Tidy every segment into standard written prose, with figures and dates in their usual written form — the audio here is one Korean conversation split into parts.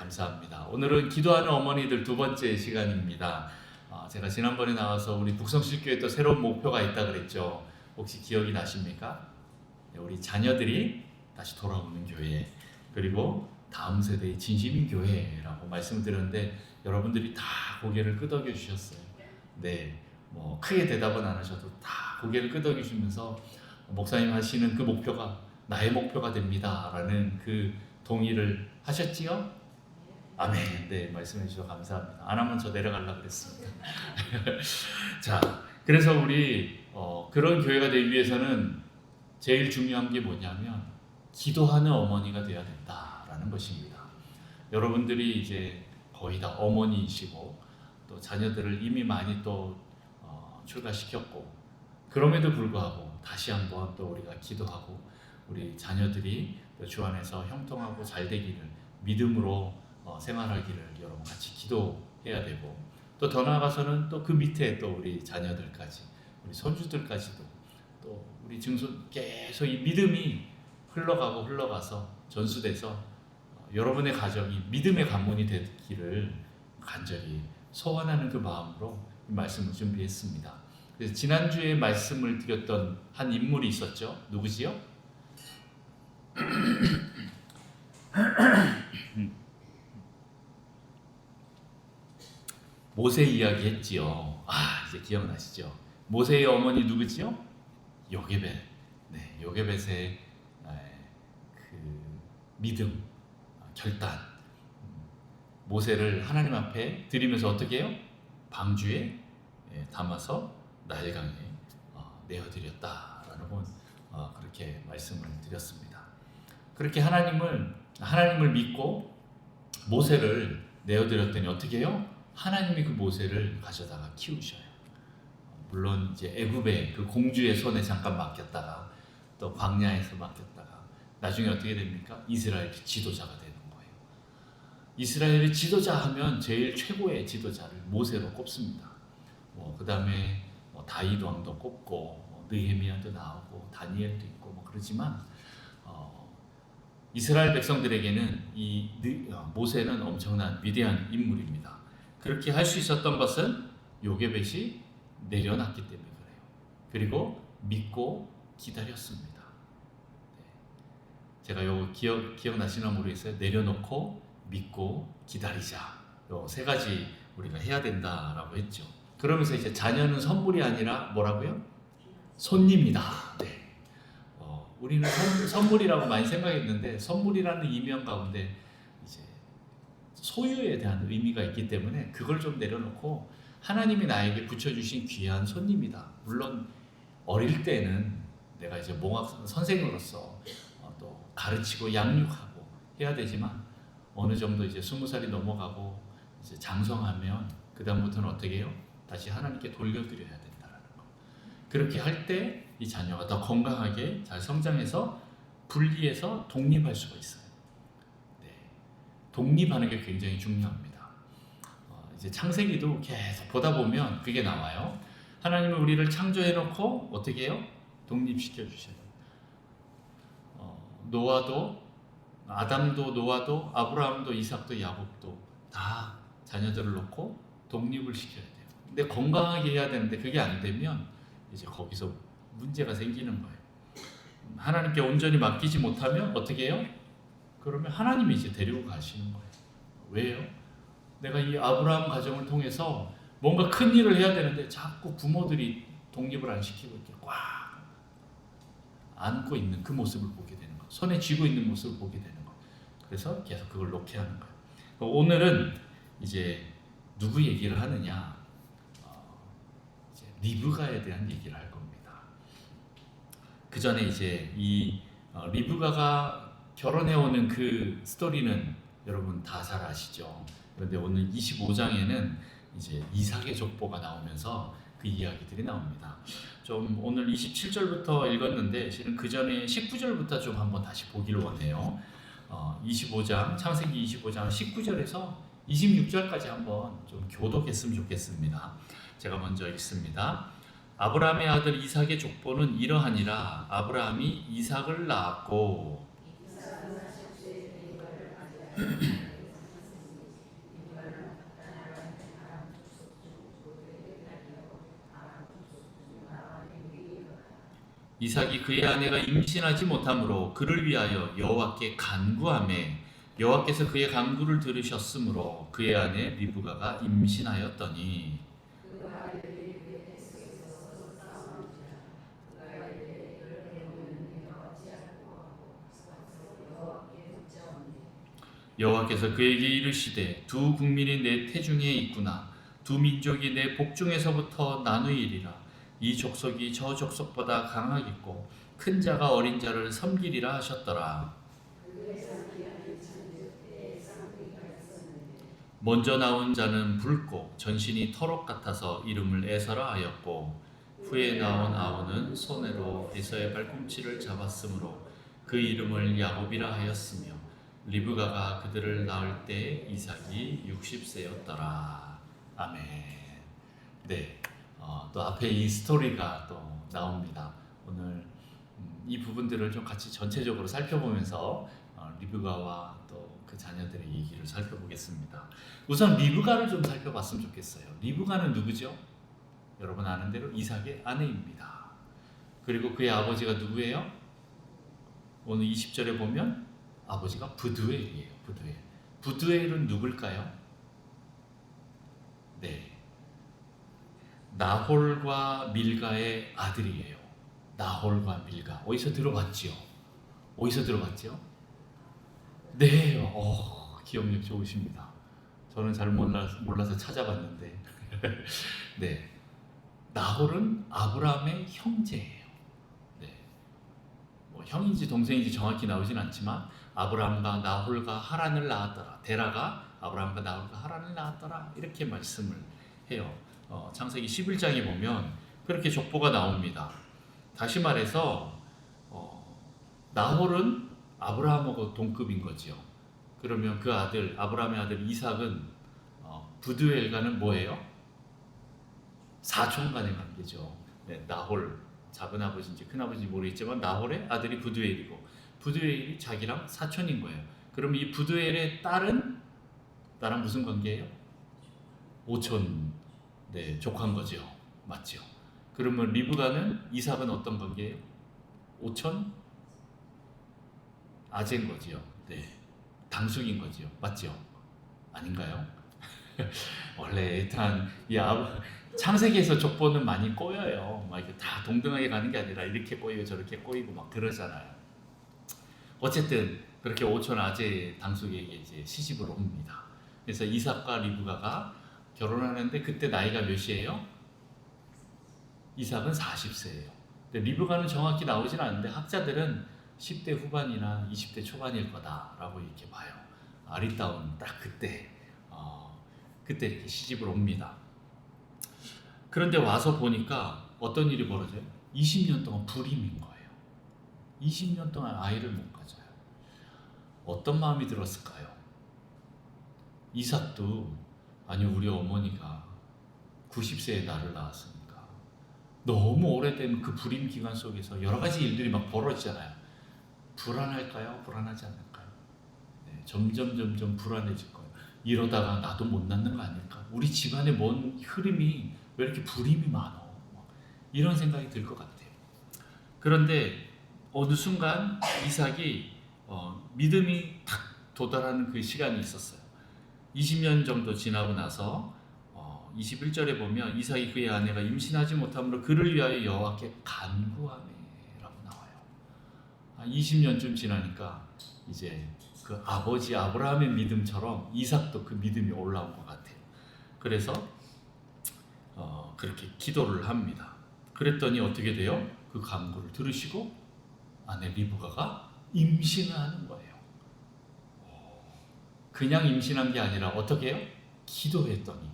감사합니다. 오늘은 기도하는 어머니들 두 번째 시간입니다. 제가 지난번에 나와서 우리 북성실교회 또 새로운 목표가 있다 그랬죠. 혹시 기억이 나십니까? 우리 자녀들이 다시 돌아오는 교회, 그리고 다음 세대의 진심인 교회라고 말씀드렸는데 여러분들이 다 고개를 끄덕여 주셨어요. 네, 뭐 크게 대답은 안 하셔도 다 고개를 끄덕여 주시면서 목사님 하시는 그 목표가 나의 목표가 됩니다라는 그 동의를 하셨지요? 아멘. 네, 말씀해 주셔서 감사합니다. 안 하면 저 내려가려고 그랬습니다. 자, 그래서 우리 그런 교회가 되기 위해서는 제일 중요한 게 뭐냐면 기도하는 어머니가 되어야 된다라는 것입니다. 여러분들이 이제 거의 다 어머니이시고 또 자녀들을 이미 많이 또 출가시켰고, 그럼에도 불구하고 다시 한번 또 우리가 기도하고 우리 자녀들이 주 안에서 형통하고 잘 되기를 믿음으로 생활하기를 여러분 같이 기도해야 되고, 또 더 나아가서는 또 그 밑에 또 우리 자녀들까지, 우리 손주들까지도, 또 우리 증손 계속 이 믿음이 흘러가서 전수돼서 여러분의 가정이 믿음의 가문이 되기를 간절히 소원하는 그 마음으로 이 말씀을 준비했습니다. 그래서 지난주에 말씀을 드렸던 한 인물이 있었죠. 누구지요? 모세 이야기 했지요. 이제 기억나시죠? 모세의 어머니 누구지요? 요게벳. 네, 요게벳의 그 믿음, 결단. 모세를 하나님 앞에 드리면서 어떻게 해요? 방주에 담아서 나일강에 내어드렸다라는 그렇게 말씀을 드렸습니다. 그렇게 하나님을 믿고 모세를 내어드렸더니 어떻게 해요? 하나님이 그 모세를 가져다가 키우셔요. 물론 이제 애굽의 그 공주의 손에 잠깐 맡겼다가 또 광야에서 맡겼다가 나중에 어떻게 됩니까? 이스라엘의 지도자가 되는 거예요. 이스라엘의 지도자 하면 제일 최고의 지도자를 모세로 꼽습니다. 그 다음에 다윗 왕도 꼽고 느헤미야도 나오고 다니엘도 있고 그러지만 이스라엘 백성들에게는 이 모세는 엄청난 위대한 인물입니다. 그렇게 할 수 있었던 것은 요게벳이 내려놨기 때문에 그래요. 그리고 믿고 기다렸습니다. 제가 요거 기억나시나 모르겠어요. 내려놓고 믿고 기다리자. 요 세 가지 우리가 해야 된다라고 했죠. 그러면서 이제 자녀는 선물이 아니라 뭐라고요? 손님이다. 네. 우리는 선물이라고 많이 생각했는데 선물이라는 이면 가운데 이제 소유에 대한 의미가 있기 때문에 그걸 좀 내려놓고 하나님이 나에게 붙여주신 귀한 손님이다. 물론 어릴 때는 내가 이제 몽학 선생으로서 또 가르치고 양육하고 해야 되지만 어느 정도 이제 20살이 넘어가고 이제 장성하면 그 다음부터는 어떻게 해요? 다시 하나님께 돌려드려야 된다라는 거. 그렇게 할 때 이 자녀가 더 건강하게 잘 성장해서 분리해서 독립할 수가 있어요. 네. 독립하는 게 굉장히 중요합니다. 이제 창세기도 계속 보다 보면 그게 나와요. 하나님은 우리를 창조해놓고 어떻게 해요? 독립시켜 주셔요. 아담도 노아도 아브라함도 이삭도 야곱도 다 자녀들을 놓고 독립을 시켜야 돼요. 근데 건강하게 해야 되는데 그게 안 되면 이제 거기서 문제가 생기는 거예요. 하나님께 온전히 맡기지 못하면 어떻게 해요? 그러면 하나님이 이제 데리고 가시는 거예요. 왜요? 내가 이 아브라함 가정을 통해서 뭔가 큰 일을 해야 되는데 자꾸 부모들이 독립을 안 시키고 이렇게 꽉 안고 있는 그 모습을 보게 되는 거예요. 손에 쥐고 있는 모습을 보게 되는 거예요. 그래서 계속 그걸 놓게 하는 거예요. 오늘은 이제 누구 얘기를 하느냐? 이제 리브가에 대한 얘기를 할 겁니다. 그 전에 이제 이 리브가가 결혼해 오는 그 스토리는 여러분 다 잘 아시죠? 그런데 오늘 25장에는 이제 이삭의 족보가 나오면서 그 이야기들이 나옵니다. 좀 오늘 27절부터 읽었는데 실은 그 전에 19절부터 좀 한번 다시 보기를 원해요. 25장 창세기 25장 19절에서 26절까지 한번 좀 교독했으면 좋겠습니다. 제가 먼저 읽습니다. 아브라함의 아들 이삭의 족보는 이러하니라. 아브라함이 이삭을 낳았고 이삭이 그의 아내가 임신하지 못하므로 그를 위하여 여호와께 간구하매 여호와께서 그의 간구를 들으셨으므로 그의 아내 리브가가 임신하였더니 여호와께서 그에게 이르시되 두 국민이 내 태중에 있구나. 두 민족이 내 복중에서부터 나누이리라. 이 족속이 저 족속보다 강하겠고 큰 자가 어린 자를 섬기리라 하셨더라. 먼저 나온 자는 붉고 전신이 터록 같아서 이름을 에서라 하였고 후에 나온 아우는 손으로 에서의 발꿈치를 잡았으므로 그 이름을 야곱이라 하였으며 리브가가 그들을 낳을 때 이삭이 60세였더라. 아멘. 네, 또 앞에 이 스토리가 또 나옵니다. 오늘 이 부분들을 좀 같이 전체적으로 살펴보면서 리브가와 또 그 자녀들의 얘기를 살펴보겠습니다. 우선 리브가를 좀 살펴봤으면 좋겠어요. 리브가는 누구죠? 여러분 아는 대로 이삭의 아내입니다. 그리고 그의 아버지가 누구예요? 오늘 20절에 보면 아버지가 부두엘이에요. 부두엘. 부두엘은 누굴까요? 네, 나홀과 밀가의 아들이에요. 나홀과 밀가. 어디서 들어봤지요? 어디서 들어봤죠? 네, 기억력 좋으십니다. 저는 잘 몰라서 찾아봤는데, 네, 나홀은 아브라함의 형제예요. 네, 뭐 형인지 동생인지 정확히 나오진 않지만 아브라함과 나홀과 하란을 낳았더라. 데라가 아브라함과 나홀과 하란을 낳았더라. 이렇게 말씀을 해요. 창세기 11장에 보면 그렇게 족보가 나옵니다. 다시 말해서 나홀은 아브라함하고 동급인 거죠. 그러면 그 아들 아브라함의 아들 이삭은 부두엘과는 뭐예요? 사촌 간의 관계죠. 네, 나홀 작은 아버지인지 큰 아버지인지 모르겠지만 나홀의 아들이 부두엘이고 부두엘이 자기랑 사촌인 거예요. 그럼 이 부두엘의 딸은 나랑 무슨 관계예요? 오촌, 네, 조카인 거죠. 맞죠? 그러면 리브가는 이삭은 어떤 관계예요? 오촌? 아재인 거지요. 네, 당숙인 거지요. 맞죠? 아닌가요? 원래 일단 창세기에서 족보는 많이 꼬여요. 막 이렇게 다 동등하게 가는 게 아니라 이렇게 꼬이고 저렇게 꼬이고 막 그러잖아요. 어쨌든 그렇게 오촌 아재 당숙에게 이제 시집을 옵니다. 그래서 이삭과 리브가가 결혼하는데 그때 나이가 몇이에요? 이삭은 40세예요. 근데 리브가는 정확히 나오진 않는데 학자들은 10대 후반이나 20대 초반일 거다라고 이렇게 봐요. 아리따운 딱 그때 이렇게 시집을 옵니다. 그런데 와서 보니까 어떤 일이 벌어져요? 20년 동안 불임인 거예요. 20년 동안 아이를 못 가져요. 어떤 마음이 들었을까요? 이삭도 아니 우리 어머니가 90세에 나를 낳았으니까 너무 오래된 그 불임 기간 속에서 여러 가지 일들이 막 벌어지잖아요. 불안할까요? 불안하지 않을까요? 네, 점점 불안해질 거예요. 이러다가 나도 못 낳는 거 아닐까? 우리 집안에 뭔 흐름이 왜 이렇게 불임이 많아? 이런 생각이 들 것 같아요. 그런데 어느 순간 이삭이 믿음이 탁 도달하는 그 시간이 있었어요. 20년 정도 지나고 나서 21절에 보면 이삭이 그의 아내가 임신하지 못함으로 그를 위하여 여호와께 간구하네 라고 나와요. 20년쯤 지나니까 이제 그 아버지 아브라함의 믿음처럼 이삭도 그 믿음이 올라온 것 같아요. 그래서 그렇게 기도를 합니다. 그랬더니 어떻게 돼요? 그 간구를 들으시고 아내 리브가가 임신을 하는 거예요. 그냥 임신한 게 아니라 어떻게 해요? 기도했더니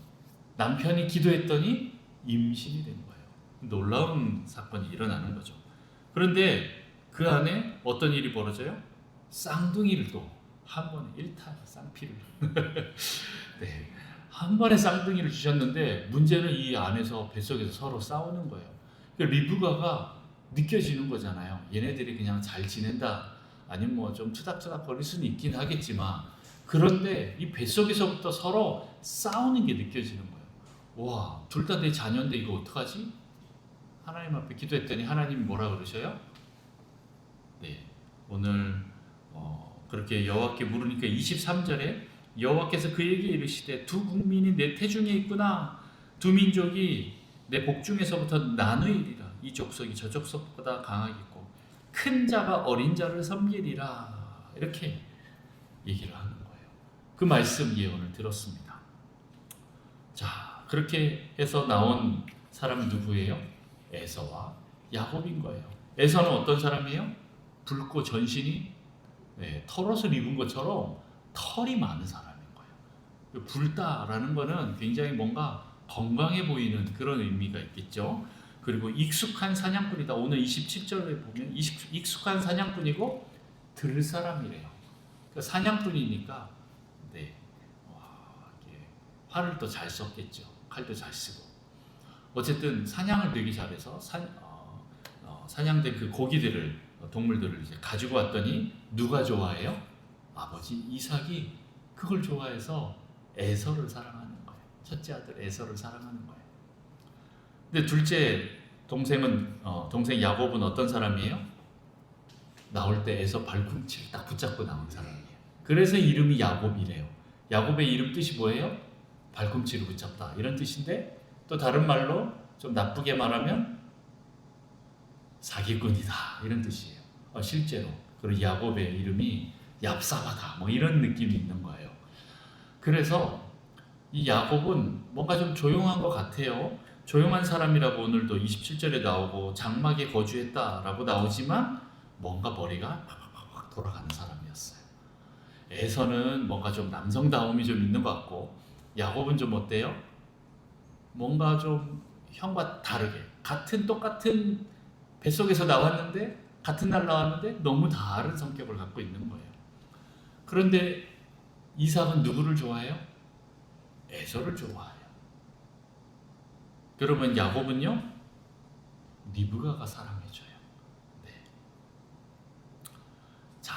남편이 기도했더니 임신이 된 거예요. 놀라운 사건이 일어나는 거죠. 그런데 그 안에 어떤 일이 벌어져요? 쌍둥이를 또 한 번에 일타 쌍피를 네, 한 번에 쌍둥이를 주셨는데 문제는 이 안에서 뱃속에서 서로 싸우는 거예요. 리브가가 느껴지는 거잖아요. 얘네들이 그냥 잘 지낸다 아니면 뭐 좀 투닥투닥 거릴 수는 있긴 하겠지만 그런데 이 뱃속에서부터 서로 싸우는 게 느껴지는 거예요. 와, 둘 다 내 자녀인데 이거 어떡하지? 하나님 앞에 기도했더니 하나님이 뭐라 그러셔요? 네, 오늘 그렇게 여호와께 물으니까 23절에 여호와께서 그에게 이르시되 두 국민이 내 태중에 있구나. 두 민족이 내 복중에서부터 나누이리라. 이 족속이 저 족속보다 강하겠고 큰 자가 어린 자를 섬기리라. 이렇게 얘기를 하는 거예요. 그 말씀 예언을 들었습니다. 자, 그렇게 해서 나온 사람은 누구예요? 에서와 야곱인 거예요. 에서는 어떤 사람이에요? 붉고 전신이 털옷을 입은 것처럼 털이 많은 사람인 거예요. 붉다라는 거는 굉장히 뭔가 건강해 보이는 그런 의미가 있겠죠. 그리고 익숙한 사냥꾼이다. 오늘 27절에 보면 익숙한 사냥꾼이고 들을 사람이래요. 그러니까 사냥꾼이니까 활을 더 잘 썼겠죠. 칼도 잘 쓰고. 어쨌든 사냥을 되게 잘해서 사냥된 그 고기들을 동물들을 이제 가지고 왔더니 누가 좋아해요? 아버지 이삭이 그걸 좋아해서 에서를 사랑하는 거예요. 첫째 아들 에서를 사랑하는 거예요. 근데 둘째 동생 야곱은 어떤 사람이에요? 나올 때 에서 발꿈치를 딱 붙잡고 나온 사람이에요. 그래서 이름이 야곱이래요. 야곱의 이름 뜻이 뭐예요? 발꿈치를 붙잡다 이런 뜻인데 또 다른 말로 좀 나쁘게 말하면 사기꾼이다 이런 뜻이에요. 실제로 그리고 야곱의 이름이 얍사바다 뭐 이런 느낌이 있는 거예요. 그래서 이 야곱은 뭔가 좀 조용한 것 같아요. 조용한 사람이라고 오늘도 27절에 나오고 장막에 거주했다라고 나오지만 뭔가 머리가 팍팍팍 돌아가는 사람이었어요. 에서는 뭔가 좀 남성다움이 좀 있는 것 같고 야곱은 좀 어때요? 뭔가 좀 형과 다르게 똑같은 뱃속에서 나왔는데 같은 날 나왔는데 너무 다른 성격을 갖고 있는 거예요. 그런데 이삭은 누구를 좋아해요? 에서를 좋아해요. 그러면 야곱은요? 리브가가 사랑해줘요. 네. 자,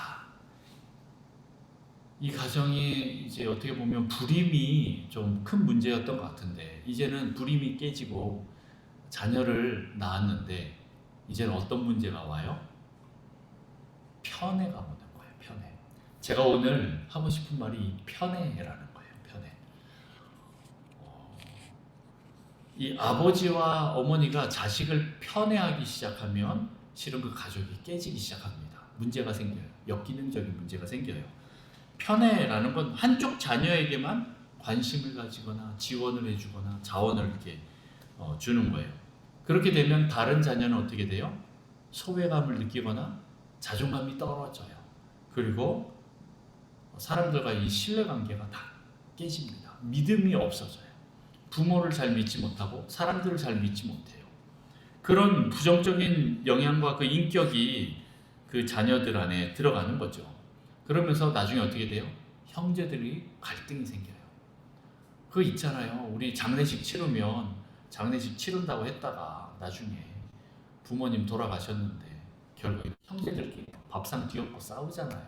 이 가정이 이제 어떻게 보면 불임이 좀 큰 문제였던 것 같은데 이제는 불임이 깨지고 자녀를 낳았는데 이제는 어떤 문제가 와요? 편애가 오는 거예요. 편애. 제가 오늘 하고 싶은 말이 편애라는 거예요. 편애. 이 아버지와 어머니가 자식을 편애하기 시작하면 실은 그 가족이 깨지기 시작합니다. 문제가 생겨요. 역기능적인 문제가 생겨요. 편애라는 건 한쪽 자녀에게만 관심을 가지거나 지원을 해주거나 자원을 이렇게 주는 거예요. 그렇게 되면 다른 자녀는 어떻게 돼요? 소외감을 느끼거나 자존감이 떨어져요. 그리고 사람들과 이 신뢰관계가 다 깨집니다. 믿음이 없어져요. 부모를 잘 믿지 못하고 사람들을 잘 믿지 못해요. 그런 부정적인 영향과 그 인격이 그 자녀들 안에 들어가는 거죠. 그러면서 나중에 어떻게 돼요? 형제들이 갈등이 생겨요. 그거 있잖아요. 우리 장례식 치른다고 했다가 나중에 부모님 돌아가셨는데 결국에 형제들끼리 밥상 뒤엎고 싸우잖아요.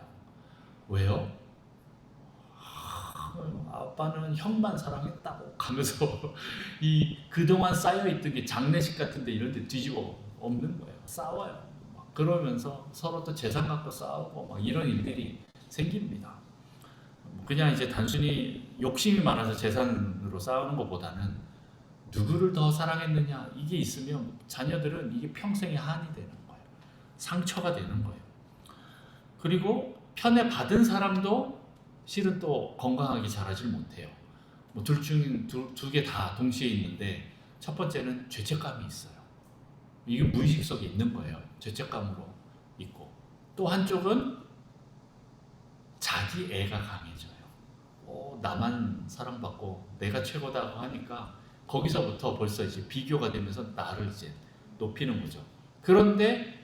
왜요? 아빠는 형만 사랑했다고 하면서 이 그동안 쌓여있던 게 장례식 같은데 이런 데 뒤집어 엎는 거예요. 싸워요. 막 그러면서 서로 또 재산 갖고 싸우고 막 이런 일들이 생깁니다. 그냥 이제 단순히 욕심이 많아서 재산으로 싸우는 것보다는 누구를 더 사랑했느냐 이게 있으면 자녀들은 이게 평생의 한이 되는 거예요. 상처가 되는 거예요. 그리고 편애 받은 사람도 실은 또 건강하게 자라질 못해요. 뭐 둘 중 두 개 다 동시에 있는데 첫 번째는 죄책감이 있어요. 이게 무의식 속에 있는 거예요. 죄책감으로 있고 또 한쪽은 자기 애가 강해져요. 나만 사랑받고 내가 최고다고 하니까 거기서부터 벌써 이제 비교가 되면서 나를 이제 높이는 거죠. 그런데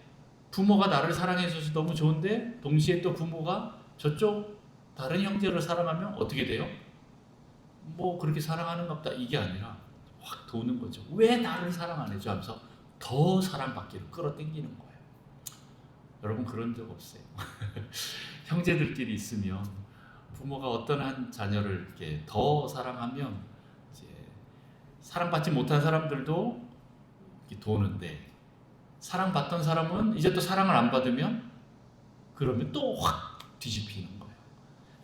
부모가 나를 사랑해줘서 너무 좋은데 동시에 또 부모가 저쪽 다른 형제를 사랑하면 어떻게 돼요? 뭐 그렇게 사랑하는갑다 이게 아니라 확 도는 거죠. 왜 나를 사랑 안 해줘 하면서 더 사랑받기를 끌어당기는 거예요. 여러분 그런 적 없어요? 형제들끼리 있으면 부모가 어떤 한 자녀를 이렇게 더 사랑하면 이제 사랑받지 못한 사람들도 이렇게 도는데 사랑받던 사람은 이제 또 사랑을 안 받으면 그러면 또 확 뒤집히는 거예요.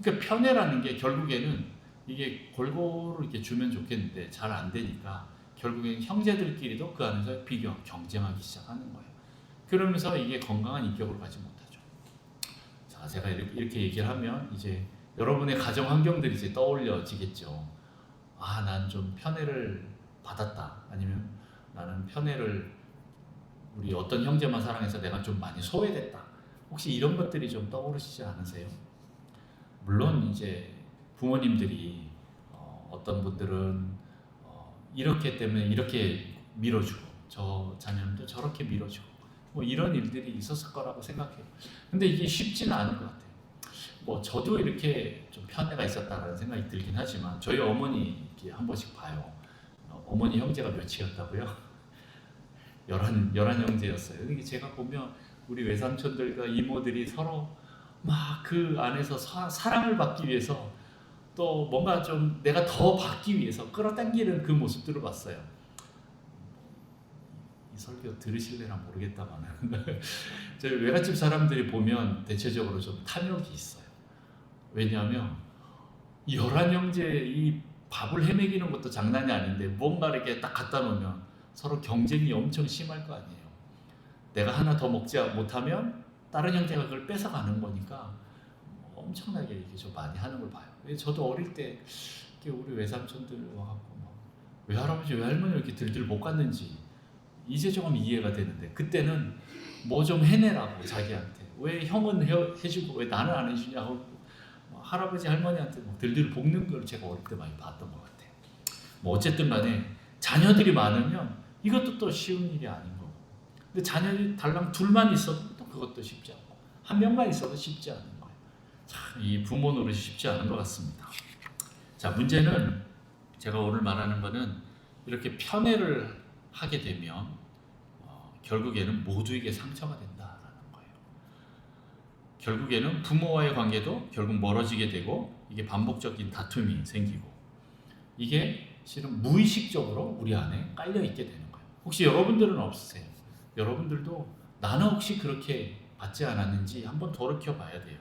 그러니까 편애라는 게 결국에는 이게 골고루 이렇게 주면 좋겠는데 잘 안 되니까 결국엔 형제들끼리도 그 안에서 비교, 경쟁하기 시작하는 거예요. 그러면서 이게 건강한 인격으로 가지 못하죠. 자, 제가 이렇게 얘기를 하면 이제 여러분의 가정 환경들이 이제 떠올려지겠죠. 아, 난 좀 편애를 받았다. 아니면 나는 편애를 우리 어떤 형제만 사랑해서 내가 좀 많이 소외됐다. 혹시 이런 것들이 좀 떠오르시지 않으세요? 물론 이제 부모님들이 어떤 분들은 이렇게 때문에 이렇게 밀어주고 저 자녀도 저렇게 밀어주고 뭐 이런 일들이 있었을 거라고 생각해요. 근데 이게 쉽지는 않은 것 같아요. 뭐 저도 이렇게 좀 편애가 있었다라는 생각이 들긴 하지만 저희 어머니 이렇게 한 번씩 봐요. 어머니 형제가 몇이었다고요? 11 형제였어요. 이게 제가 보면 우리 외삼촌들과 이모들이 서로 막 그 안에서 사랑을 받기 위해서 또 뭔가 좀 내가 더 받기 위해서 끌어당기는 그 모습들을 봤어요. 이 설교 들으실래나 모르겠다만 저희 외갓집 사람들이 보면 대체적으로 좀 탐욕이 있어요. 왜냐하면 11형제 이 밥을 헤매기는 것도 장난이 아닌데 뭔가 이렇게 딱 갖다 놓으면 서로 경쟁이 엄청 심할 거 아니에요. 내가 하나 더 먹지 못하면 다른 형제가 그걸 뺏어가는 거니까 엄청나게 이렇게 좀 많이 하는 걸 봐요. 저도 어릴 때 우리 외삼촌들 와갖고 막 외할아버지 외할머니 이렇게 들들 못 갔는지 이제 조금 이해가 되는데 그때는 뭐 좀 해내라고 자기한테 왜 형은 해주고 왜 나는 안 해주냐고 할아버지 할머니한테 뭐 들들 볶는 걸 제가 어릴 때 많이 봤던 것 같아요. 뭐 어쨌든 간에 자녀들이 많으면 이것도 또 쉬운 일이 아닌 거고 근데 자녀들이 달랑 둘만 있어도 또 그것도 쉽지 않고 한 명만 있어도 쉽지 않은 거예요. 참 이 부모 노릇이 쉽지 않은 것 같습니다. 자, 문제는 제가 오늘 말하는 거는 이렇게 편애를 하게 되면 결국에는 모두에게 상처가 된다라는 거예요. 결국에는 부모와의 관계도 결국 멀어지게 되고 이게 반복적인 다툼이 생기고 이게 실은 무의식적으로 우리 안에 깔려 있게 되는 거예요. 혹시 여러분들은 없으세요? 여러분들도 나는 혹시 그렇게 받지 않았는지 한번 돌이켜 봐야 돼요.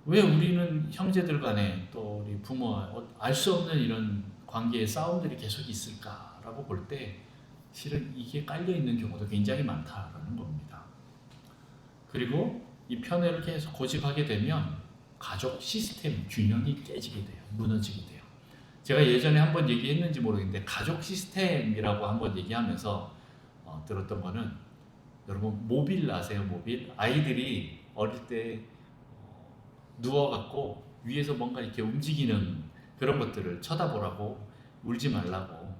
왜 우리는 형제들 간에 또 우리 부모와 알 수 없는 이런 관계의 싸움들이 계속 있을까라고 볼 때 실은 이게 깔려 있는 경우도 굉장히 많다라는 겁니다. 그리고 이 편애를 계속 고집하게 되면 가족 시스템 균형이 깨지게 돼요. 무너지게 돼요. 제가 예전에 한번 얘기했는지 모르겠는데 가족 시스템이라고 한번 얘기하면서 들었던 거는 여러분 모빌 아세요? 모빌? 아이들이 어릴 때 누워갖고 위에서 뭔가 이렇게 움직이는 그런 것들을 쳐다보라고 울지 말라고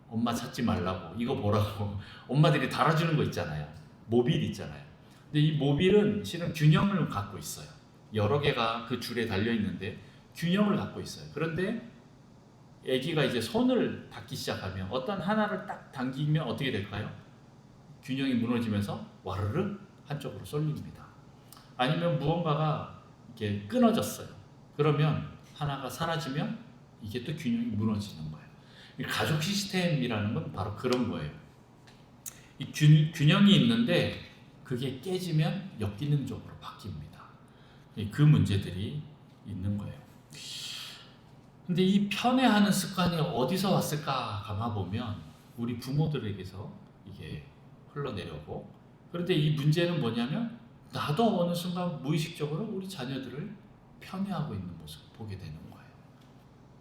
엄마 찾지 말라고 이거 보라고 엄마들이 달아주는 거 있잖아요. 모빌 있잖아요. 근데 이 모빌은 실은 균형을 갖고 있어요. 여러 개가 그 줄에 달려 있는데 균형을 갖고 있어요. 그런데 아기가 이제 손을 닿기 시작하면 어떤 하나를 딱 당기면 어떻게 될까요? 균형이 무너지면서 와르르 한쪽으로 쏠립니다. 아니면 무언가가 이렇게 끊어졌어요. 그러면 하나가 사라지면 이게 또 균형이 무너지는 거예요. 이 가족 시스템이라는 건 바로 그런 거예요. 이 균형이 있는데 그게 깨지면 역기능적으로 바뀝니다. 그 문제들이 있는 거예요. 근데 이 편애하는 습관이 어디서 왔을까 감아보면 우리 부모들에게서 이게 흘러내려오고 그런데 이 문제는 뭐냐면 나도 어느 순간 무의식적으로 우리 자녀들을 편애하고 있는 모습을 보게 되는 거예요.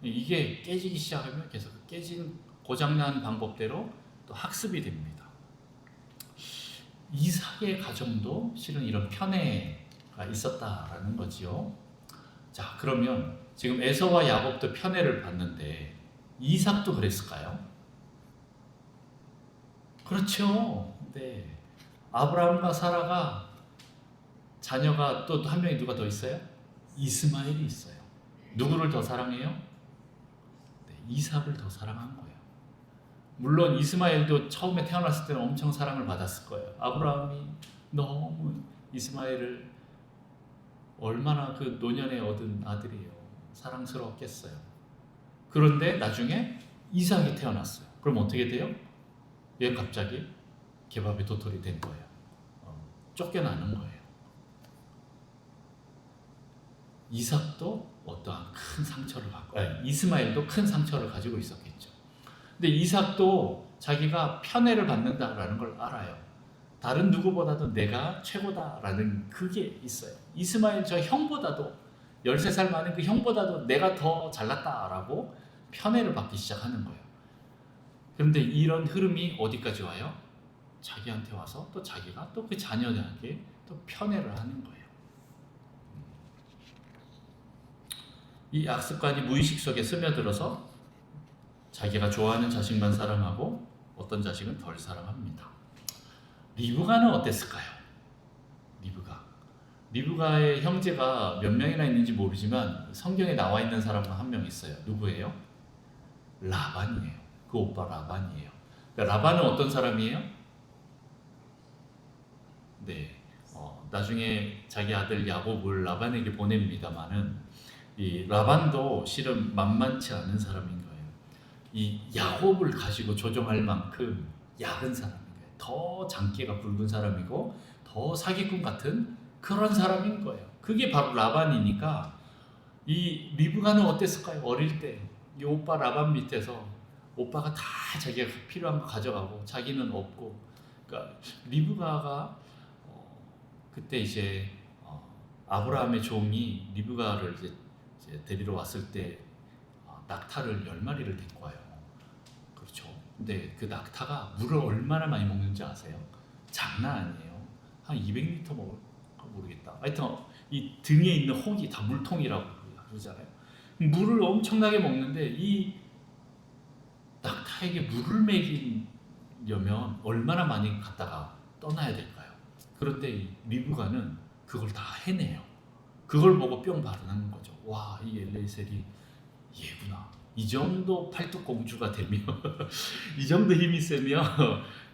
이게 깨지기 시작하면 계속 깨진 고장난 방법대로 또 학습이 됩니다. 이삭의 가정도 실은 이런 편애가 있었다라는 거지요. 자, 그러면 지금 에서와 야곱도 편애를 받는데 이삭도 그랬을까요? 그렇죠. 네. 아브라함과 사라가 자녀가 또 한 명이 누가 더 있어요? 이스마엘이 있어요. 누구를 더 사랑해요? 네, 이삭을 더 사랑한 거예요. 물론 이스마엘도 처음에 태어났을 때는 엄청 사랑을 받았을 거예요. 아브라함이 너무 이스마엘을 얼마나 그 노년에 얻은 아들이에요. 사랑스러웠겠어요. 그런데 나중에 이삭이 태어났어요. 그럼 어떻게 돼요? 얘 갑자기 개밥에 도토리 된 거예요. 쫓겨나는 거예요. 이삭도 어떠한 큰 상처를 갖고, 이스마엘도 큰 상처를 가지고 있었겠죠. 근데 이삭도 자기가 편애를 받는다라는 걸 알아요. 다른 누구보다도 내가 최고다라는 그게 있어요. 이스마엘 저 형보다도 13살 많은 그 형보다도 내가 더 잘났다라고 편애를 받기 시작하는 거예요. 그런데 이런 흐름이 어디까지 와요? 자기한테 와서 또 자기가 또 그 자녀에게 또 편애를 하는 거예요. 이 악습관이 무의식 속에 스며들어서 자기가 좋아하는 자식만 사랑하고 어떤 자식은 덜 사랑합니다. 리브가는 어땠을까요? 리브가의 형제가 몇 명이나 있는지 모르지만 성경에 나와 있는 사람은 한 명 있어요. 누구예요? 라반이에요. 그 오빠 라반이에요. 그러니까 라반은 어떤 사람이에요? 네, 나중에 자기 아들 야곱을 라반에게 보냅니다만은 이 라반도 실은 만만치 않은 사람인 거예요. 이 야곱을 가지고 조종할 만큼 야한 사람인 거예요. 더 장기가 굵은 사람이고 더 사기꾼 같은 그런 사람인 거예요. 그게 바로 라반이니까 이 리브가는 어땠을까요? 어릴 때 이 오빠 라반 밑에서 오빠가 다 자기가 필요한 거 가져가고 자기는 없고, 그러니까 리브가가 그때 이제 아브라함의 종이 리브가를 이제 데리러 왔을 때 낙타를 10마리를 데리고 와요. 그렇죠. 근데 그 낙타가 물을 얼마나 많이 먹는지 아세요? 장난 아니에요. 한 200리터 먹을까 모르겠다. 하여튼 이 등에 있는 혹이 다 물통이라고 그러잖아요. 물을 엄청나게 먹는데 이 낙타에게 물을 먹이려면 얼마나 많이 갖다가 떠나야 될까요? 그런데 이 리브가는 그걸 다 해내요. 그걸 보고 뿅 반응하는 거죠. 와, 이 엘레셀이 얘구나. 이 정도 팔뚝공주가 되면 이 정도 힘이 세면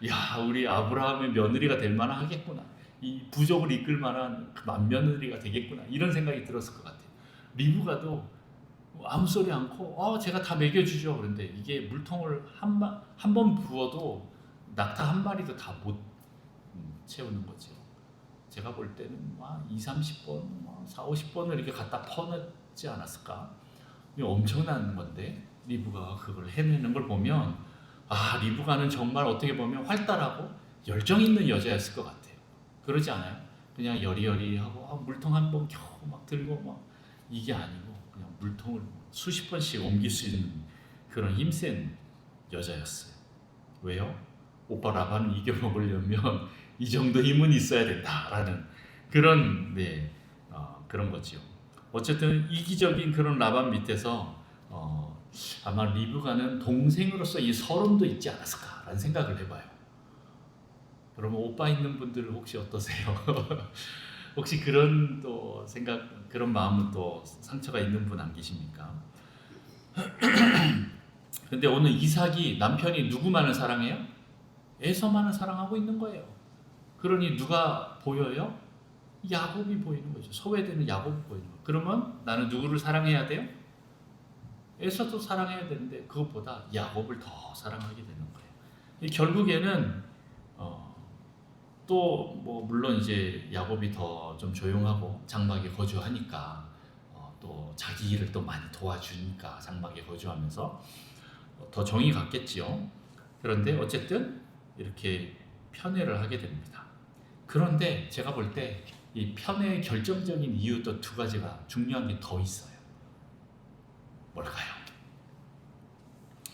야, 우리 아브라함의 며느리가 될 만한 하겠구나. 이 부족을 이끌 만한 그 맏며느리가 되겠구나. 이런 생각이 들었을 것 같아요. 리브가도 아무 소리 않고 제가 다 먹여주죠. 그런데 이게 물통을 한 번 부어도 낙타 한 마리도 다 못 채우는 거죠. 제가 볼 때는 2, 30번, 4, 50번을 이렇게 갖다 퍼냈지 않았을까? 엄청난 건데 리브가가 그걸 해내는 걸 보면 리브가는 정말 어떻게 보면 활달하고 열정 있는 여자였을 것 같아요. 그러지 않아요? 그냥 여리여리하고 물통 한 번 겨우 막 들고 막 이게 아니고 그냥 물통을 수십 번씩 옮길 수 있는 그런 힘센 여자였어요. 왜요? 오빠 라반을 이겨먹으려면 이 정도 힘은 있어야 된다라는 그런 그런 거죠. 어쨌든 이기적인 그런 라반 밑에서 아마 리브가는 동생으로서 이 서름도 있지 않았을까라는 생각을 해봐요. 여러분 오빠 있는 분들 혹시 어떠세요? 혹시 그런 또 생각, 그런 마음은 또 상처가 있는 분 안 계십니까? 근데 오늘 이삭이 남편이 누구만을 사랑해요? 에서만을 사랑하고 있는 거예요. 그러니 누가 보여요? 야곱이 보이는 거죠. 소외되는 야곱이 보이는 거예요. 그러면 나는 누구를 사랑해야 돼요? 에서도 사랑해야 되는데 그것보다 야곱을 더 사랑하게 되는 거예요. 결국에는 또 물론 이제 야곱이 더 좀 조용하고 장막에 거주하니까 또 자기 일을 또 많이 도와주니까 장막에 거주하면서 더 정이 갔겠지요. 그런데 어쨌든 이렇게 편애를 하게 됩니다. 그런데 제가 볼 때 이 편애의 결정적인 이유 또 두 가지가 중요한 게 더 있어요. 뭘까요?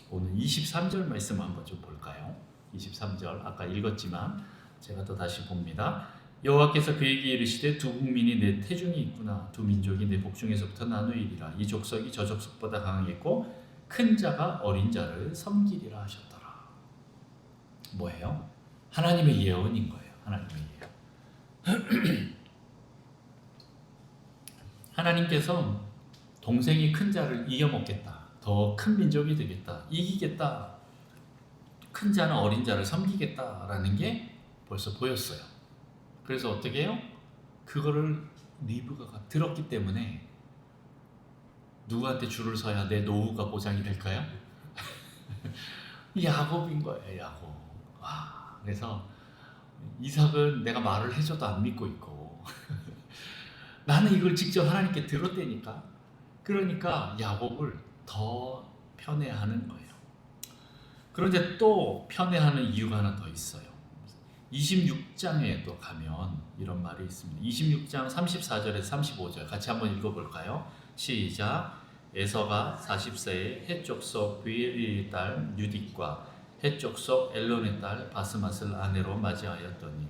오늘 23절 말씀 한번 좀 볼까요? 23절 아까 읽었지만 제가 또 다시 봅니다. 여호와께서 그에게 이르시되 두 국민이 내 태중이 있구나. 두 민족이 내 복중에서부터 나누이리라. 이 족속이 저 족속보다 강하겠고 큰 자가 어린 자를 섬기리라 하셨더라. 뭐예요? 하나님의 예언인 거예요. 하나님의 예언. 하나님께서 동생이 큰 자를 이겨먹겠다. 더 큰 민족이 되겠다. 이기겠다. 큰 자는 어린 자를 섬기겠다라는 게 벌써 보였어요. 그래서 어떻게 해요? 그거를 리브가가 들었기 때문에 누구한테 줄을 서야 내 노후가 보장이 될까요? 야곱인 거예요. 야곱. 그래서 이삭은 내가 말을 해줘도 안 믿고 있고 나는 이걸 직접 하나님께 들었다니까. 그러니까 야곱을 더 편애하는 거예요. 그런데 또 편애하는 이유가 하나 더 있어요. 26장에 또 가면 이런 말이 있습니다. 26장 34절에서 35절 같이 한번 읽어볼까요? 시작. 에서가 40세에 헷족속 브엘리의 딸 뉴딕과 헷족속 엘론의 딸 바스맛을 아내로 맞이하였더니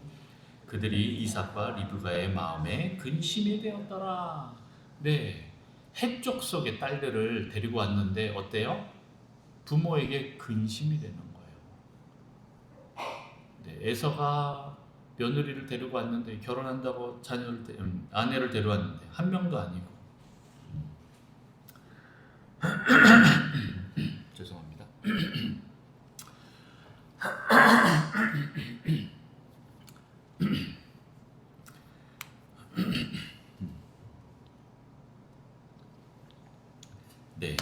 그들이 이삭과 리브가의 마음에 근심이 되었더라. 네, 헷족속의 딸들을 데리고 왔는데 어때요? 부모에게 근심이 되는 거예요. 네, 에서가 며느리를 데리고 왔는데 결혼한다고 아내를 데려왔는데 한 명도 아니고 죄송합니다. 네,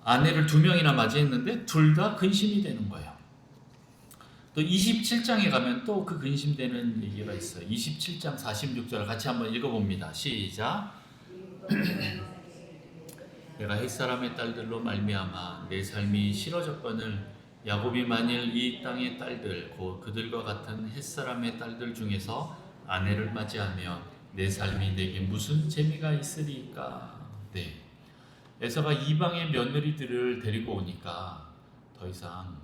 아내를 2명이나 맞이했는데 둘 다 근심이 되는 거예요. 또 27장에 가면 또 그 근심되는 얘기가 있어요. 27장 46절 같이 한번 읽어봅니다. 시작. 내가 햇사람의 딸들로 말미암아 내 삶이 싫어졌거늘 야곱이 만일 이 땅의 딸들 곧 그들과 같은 햇사람의 딸들 중에서 아내를 맞이하면 내 삶이 내게 무슨 재미가 있으리까. 네, 에서가 이방의 며느리들을 데리고 오니까 더 이상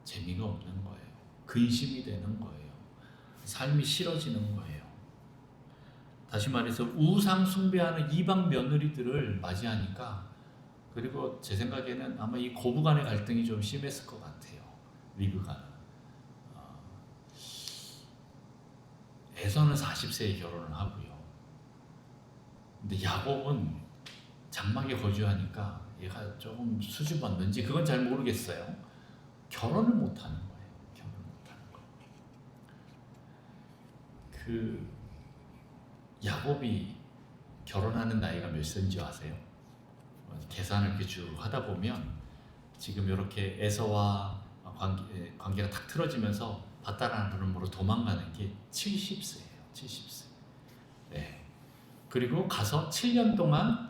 재미가 없는 거예요. 근심이 되는 거예요. 삶이 싫어지는 거예요. 다시 말해서 우상 숭배하는 이방 며느리들을 맞이하니까, 그리고 제 생각에는 아마 이 고부간의 갈등이 좀 심했을 것 같아요. 리브가는 에서는 40세에 결혼을 하고요. 근데 야곱은 장막에 거주하니까 얘가 조금 수줍었는지 그건 잘 모르겠어요. 결혼을 못하는 거예요. 결혼을 못하는 거. 그 야곱이 결혼하는 나이가 몇 세인지 아세요? 계산을 이렇게 쭉 하다 보면 지금 이렇게 에서와 관계가 탁 틀어지면서 바다라는으로 도망가는 게 70세예요. 70세. 네. 그리고 가서 7년 동안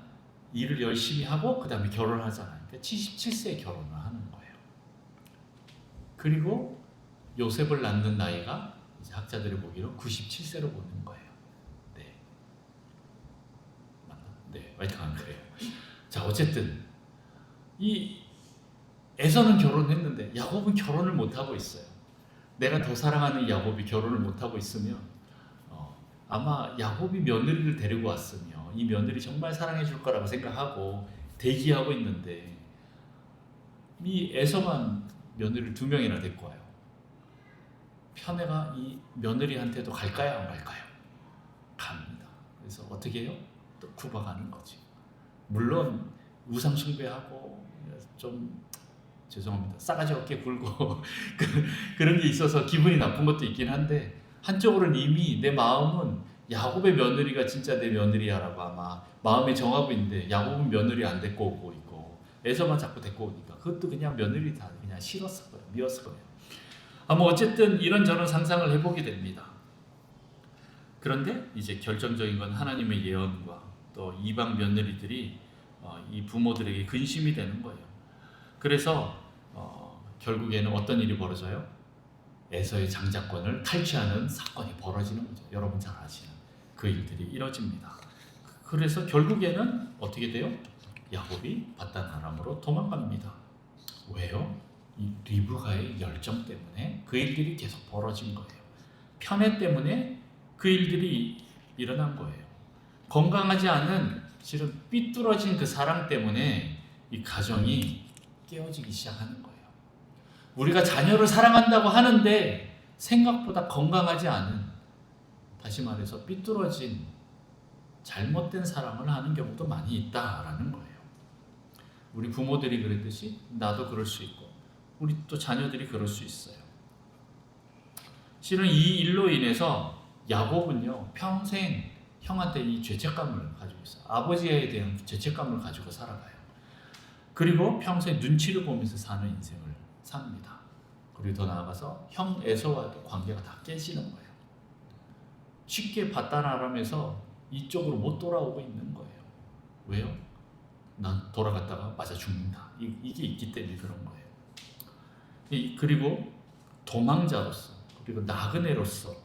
일을 열심히 하고 그 다음에 결혼하잖아요. 그러니까 77세에 결혼을 하는 거예요. 그리고 요셉을 낳는 나이가 이제 학자들이 보기로 97세로 보는 거예요. 네. 맞나? 네, 하여튼 그래요. 자, 어쨌든 이 에서는 결혼했는데 야곱은 결혼을 못 하고 있어요. 내가 더 사랑하는 야곱이 결혼을 못 하고 있으면 아마 야곱이 며느리를 데리고 왔으며 이 며느리 정말 사랑해 줄 거라고 생각하고 대기하고 있는데 이 에서만 며느리를 2명이나 데리고 와요. 편애가 이 며느리한테도 갈까요? 안 갈까요? 갑니다. 그래서 어떻게 해요? 또 구박하는 거지. 물론 우상 숭배하고 좀 죄송합니다. 싸가지 없게 굴고 그런 게 있어서 기분이 나쁜 것도 있긴 한데 한쪽으로는 이미 내 마음은 야곱의 며느리가 진짜 내 며느리야라고 아마 마음에 정하고 있는데 야곱은 며느리 안 데리고 오고 있고 에서만 자꾸 데리고 오니까 그것도 그냥 며느리 다 그냥 싫었을 거예요. 미웠을 거예요. 아마 어쨌든 이런저런 상상을 해보게 됩니다. 그런데 이제 결정적인 건 하나님의 예언과 또 이방 며느리들이 이 부모들에게 근심이 되는 거예요. 그래서 결국에는 어떤 일이 벌어져요? 에서의 장자권을 탈취하는 사건이 벌어지는 거죠. 여러분 잘 아시는 그 일들이 이뤄집니다. 그래서 결국에는 어떻게 돼요? 야곱이 바단 아람으로 도망갑니다. 왜요? 이 리브가의 열정 때문에 그 일들이 계속 벌어진 거예요. 편애 때문에 그 일들이 일어난 거예요. 건강하지 않은 실은 삐뚤어진 그 사랑 때문에 이 가정이 깨어지기 시작하는 거예요. 우리가 자녀를 사랑한다고 하는데 생각보다 건강하지 않은, 다시 말해서 삐뚤어진 잘못된 사랑을 하는 경우도 많이 있다라는 거예요. 우리 부모들이 그랬듯이 나도 그럴 수 있고 우리 또 자녀들이 그럴 수 있어요. 실은 이 일로 인해서 야곱은요 평생 형한테 이 죄책감을 가지고 있어요. 아버지에 대한 죄책감을 가지고 살아가요. 그리고 평생 눈치를 보면서 사는 인생을 삽니다. 그리고 더 나아가서 형 에서와도 관계가 다 깨지는 거예요. 쉽게 바다나람에서 이쪽으로 못 돌아오고 있는 거예요. 왜요? 난 돌아갔다가 맞아 죽는다. 이게 있기 때문에 그런 거예요. 그리고 도망자로서, 그리고 나그네로서,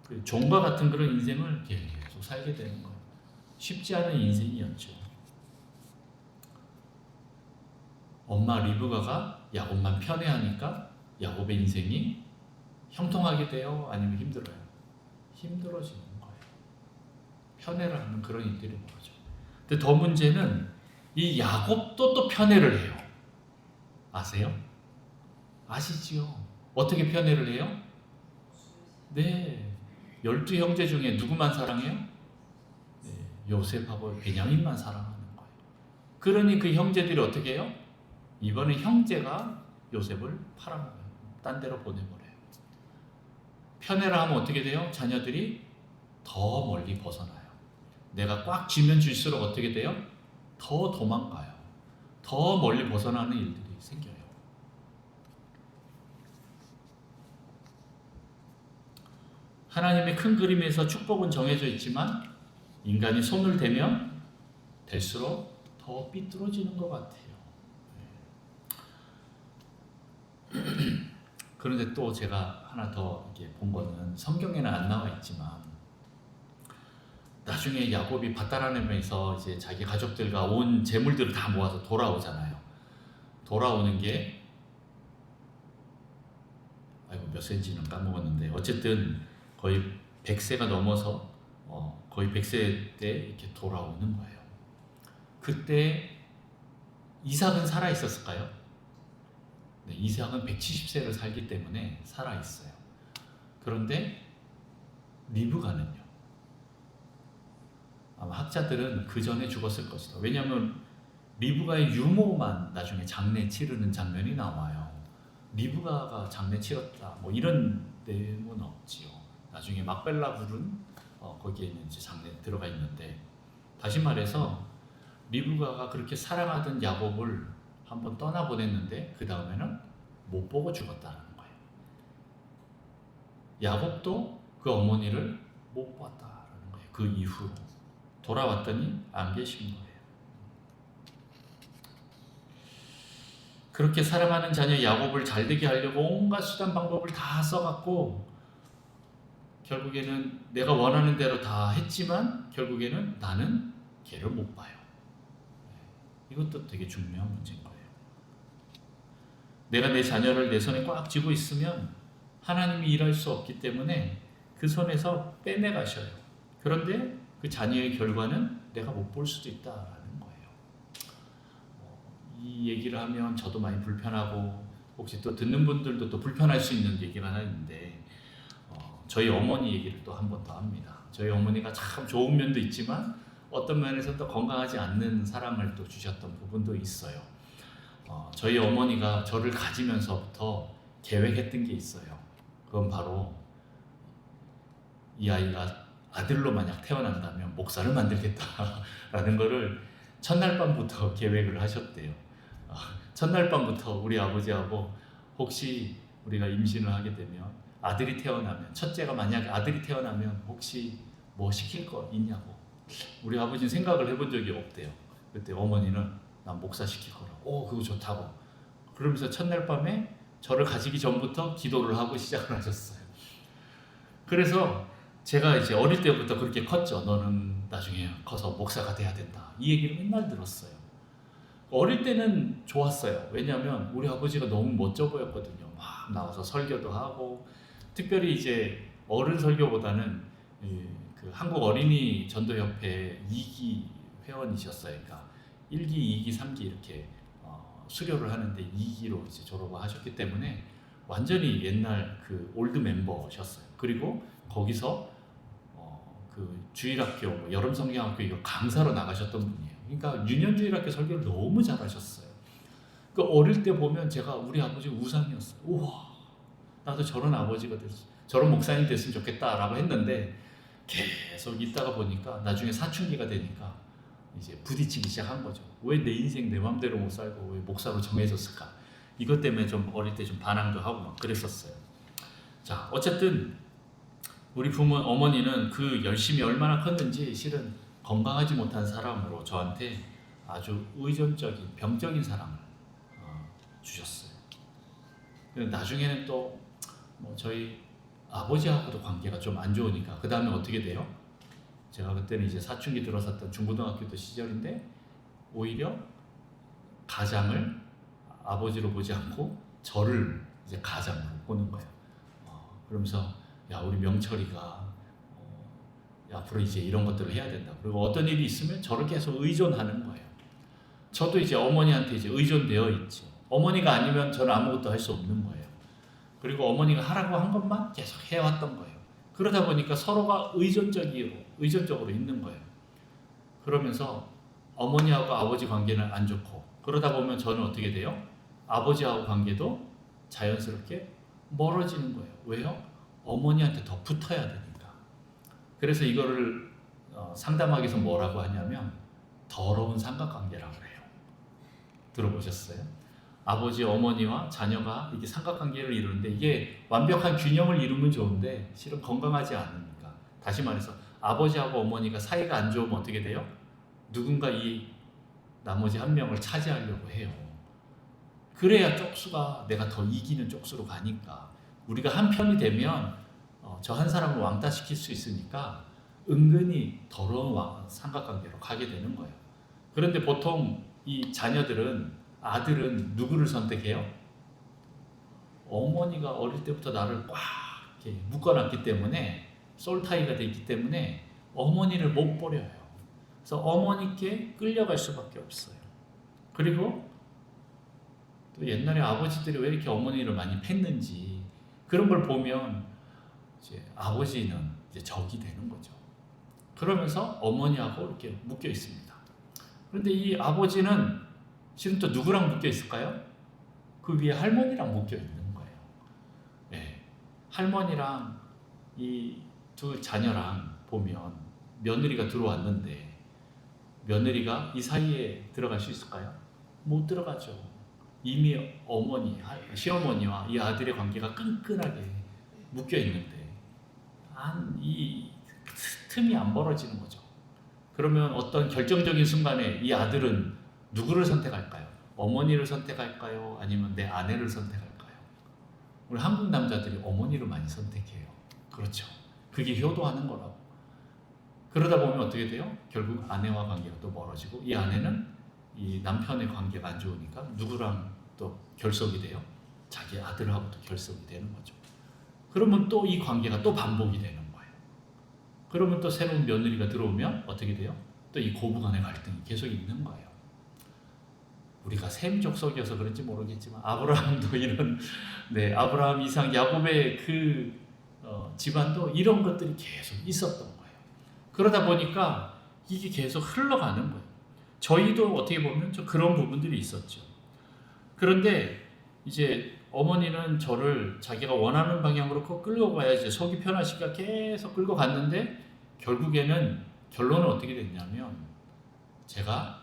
그리고 종과 같은 그런 인생을 계속 살게 되는 거예요. 쉽지 않은 인생이었죠. 엄마 리브가가 야곱만 편애하니까 야곱의 인생이 형통하게 돼요? 아니면 힘들어요? 힘들어지는 거예요. 편애를 하는 그런 일들이 뭐죠. 근데 더 문제는 이 야곱도 또 편애를 해요. 아세요? 아시지요? 어떻게 편애를 해요? 네. 12형제 중에 누구만 사랑해요? 네. 요셉하고 베냐민만 사랑하는 거예요. 그러니 그 형제들이 어떻게 해요? 이번에 형제가 요셉을 팔아먹어요. 딴 데로 보내버려요. 편애를 하면 어떻게 돼요? 자녀들이 더 멀리 벗어나요. 내가 꽉 쥐면 쥐수록 어떻게 돼요? 더 도망가요. 더 멀리 벗어나는 일들이 생겨요. 하나님의 큰 그림에서 축복은 정해져 있지만 인간이 손을 대면 될수록 더 삐뚤어지는 것 같아요. 그런데 또 제가 하나 더 이렇게 본 거는 성경에는 안 나와 있지만 나중에 야곱이 밧다라람에서 이제 자기 가족들과 온 재물들을 다 모아서 돌아오잖아요. 돌아오는 게 몇 센치는 까먹었는데 어쨌든 거의 100세가 넘어서 거의 100세 때 이렇게 돌아오는 거예요. 그때 이삭은 살아 있었을까요? 네, 이삭은 170세를 살기 때문에 살아 있어요. 그런데 리브가는요. 아마 학자들은 그 전에 죽었을 것이다. 왜냐하면 리브가의 유모만 나중에 장례 치르는 장면이 나와요. 리브가가 장례 치렀다. 뭐 이런 내용은 없지요. 나중에 막벨라 불은 거기에는 이제 장례 들어가 있는데 다시 말해서 리브가가 그렇게 사랑하던 야곱을 한번 떠나보냈는데 그 다음에는 못 보고 죽었다는 거예요. 야곱도 그 어머니를 못 봤다는 거예요. 그 이후로 돌아왔더니 안 계신 거예요. 그렇게 사랑하는 자녀 야곱을 잘되게 하려고 온갖 수단 방법을 다 써갖고 결국에는 내가 원하는 대로 다 했지만 결국에는 나는 걔를 못 봐요. 이것도 되게 중요한 문제인 거예요. 내가 내 자녀를 내 손에 꽉 쥐고 있으면 하나님이 일할 수 없기 때문에 그 손에서 빼내가셔요. 그런데 그 자녀의 결과는 내가 못 볼 수도 있다라는 거예요. 이 얘기를 하면 저도 많이 불편하고 혹시 또 듣는 분들도 또 불편할 수 있는 얘기가 하나 있는데 저희 어머니 얘기를 또 한 번 더 합니다. 저희 어머니가 참 좋은 면도 있지만 어떤 면에서 또 건강하지 않는 사랑을 또 주셨던 부분도 있어요. 저희 어머니가 저를 가지면서부터 계획했던 게 있어요. 그건 바로 이 아이가 아들로 만약 태어난다면 목사를 만들겠다라는 거를 첫날 밤부터 계획을 하셨대요. 첫날 밤부터 우리 아버지하고 혹시 우리가 임신을 하게 되면 아들이 태어나면 첫째가 만약에 아들이 태어나면 혹시 뭐 시킬 거 있냐고 우리 아버지는 생각을 해본 적이 없대요. 그때 어머니는 난 목사 시킬 거라고 그거 좋다고 그러면서 첫날 밤에 저를 가지기 전부터 기도를 하고 시작을 하셨어요. 그래서 제가 이제 어릴 때부터 그렇게 컸죠. 너는 나중에 커서 목사가 돼야 된다. 이 얘기를 맨날 들었어요. 어릴 때는 좋았어요. 왜냐하면 우리 아버지가 너무 멋져 보였거든요. 막 나와서 설교도 하고 특별히 이제 어른 설교보다는 그 한국 어린이 전도협회 2기 회원이셨어요. 그러니까 1기, 2기, 3기 이렇게 수료를 하는데 2기로 이제 졸업을 하셨기 때문에 완전히 옛날 그 올드 멤버셨어요. 그리고 거기서 그 주일학교, 여름성경학교 이거 강사로 나가셨던 분이에요. 그러니까 유년주일학교 설교를 너무 잘하셨어요. 그 어릴 때 보면 제가 우리 아버지 우상이었어요. 우와, 나도 저런 아버지가 저런 목사님 됐으면 좋겠다라고 했는데 계속 있다가 보니까 나중에 사춘기가 되니까 이제 부딪히기 시작한 거죠. 왜 내 인생 내 맘대로 못 살고 왜 목사로 정해졌을까? 이것 때문에 좀 어릴 때 좀 반항도 하고 막 그랬었어요. 자, 어쨌든 우리 어머니는 그 열심이 얼마나 컸는지 실은 건강하지 못한 사람으로 저한테 아주 의존적인 병적인 사랑을 주셨어요. 나중에는 또 뭐 저희 아버지하고도 관계가 좀 안 좋으니까 그 다음에 어떻게 돼요? 제가 그때는 이제 사춘기 들어섰던 중고등학교 때 시절인데 오히려 가장을 아버지로 보지 않고 저를 이제 가장으로 보는 거예요. 그러면서 야, 우리 명철이가 앞으로 이제 이런 것들을 해야 된다. 그리고 어떤 일이 있으면 저를 계속 의존하는 거예요. 저도 이제 어머니한테 이제 의존되어 있죠. 어머니가 아니면 저는 아무것도 할 수 없는 거예요. 그리고 어머니가 하라고 한 것만 계속 해왔던 거예요. 그러다 보니까 서로가 의존적으로 있는 거예요. 그러면서 어머니하고 아버지 관계는 안 좋고 그러다 보면 저는 어떻게 돼요? 아버지하고 관계도 자연스럽게 멀어지는 거예요. 왜요? 어머니한테 더 붙어야 되니까. 그래서 이거를 상담하기 위해서 뭐라고 하냐면 더러운 삼각관계라고 해요. 들어보셨어요? 아버지, 어머니와 자녀가 이게 삼각관계를 이루는데 이게 완벽한 균형을 이루면 좋은데 실은 건강하지 않으니까. 다시 말해서 아버지하고 어머니가 사이가 안 좋으면 어떻게 돼요? 누군가 이 나머지 한 명을 차지하려고 해요. 그래야 쪽수가 내가 더 이기는 쪽수로 가니까. 우리가 한 편이 되면 저 한 사람을 왕따시킬 수 있으니까 은근히 더러운 삼각관계로 가게 되는 거예요. 그런데 보통 이 자녀들은 아들은 누구를 선택해요? 어머니가 어릴 때부터 나를 꽉 이렇게 묶어놨기 때문에 솔타이가 돼 있기 때문에 어머니를 못 버려요. 그래서 어머니께 끌려갈 수밖에 없어요. 그리고 또 옛날에 아버지들이 왜 이렇게 어머니를 많이 팼는지 그런 걸 보면 이제 아버지는 이제 적이 되는 거죠. 그러면서 어머니하고 이렇게 묶여 있습니다. 그런데 이 아버지는 지금 또 누구랑 묶여 있을까요? 그 위에 할머니랑 묶여 있는 거예요. 네. 할머니랑 이 두 자녀랑 보면 며느리가 들어왔는데 며느리가 이 사이에 들어갈 수 있을까요? 못 들어가죠. 이미 시어머니와 이 아들의 관계가 끈끈하게 묶여 있는데 이 틈이 안 벌어지는 거죠. 그러면 어떤 결정적인 순간에 이 아들은 누구를 선택할까요? 어머니를 선택할까요? 아니면 내 아내를 선택할까요? 우리 한국 남자들이 어머니를 많이 선택해요. 그렇죠. 그게 효도하는 거라고. 그러다 보면 어떻게 돼요? 결국 아내와 관계가 또 멀어지고 이 아내는 이 남편의 관계가 안 좋으니까 누구랑 또 결속이 돼요? 자기 아들하고도 결속이 되는 거죠. 그러면 또 이 관계가 또 반복이 되는 거예요. 그러면 또 새로운 며느리가 들어오면 어떻게 돼요? 또 이 고부간의 갈등이 계속 있는 거예요. 우리가 셈 족속이어서 그런지 모르겠지만 아브라함도 이런 아브라함, 이삭, 야곱의 그 집안도 이런 것들이 계속 있었던 거예요. 그러다 보니까 이게 계속 흘러가는 거예요. 저희도 어떻게 보면 좀 그런 부분들이 있었죠. 그런데 이제 어머니는 저를 자기가 원하는 방향으로 꼭 끌고 가야지 속이 편하시니까 계속 끌고 갔는데 결국에는 결론은 어떻게 됐냐면 제가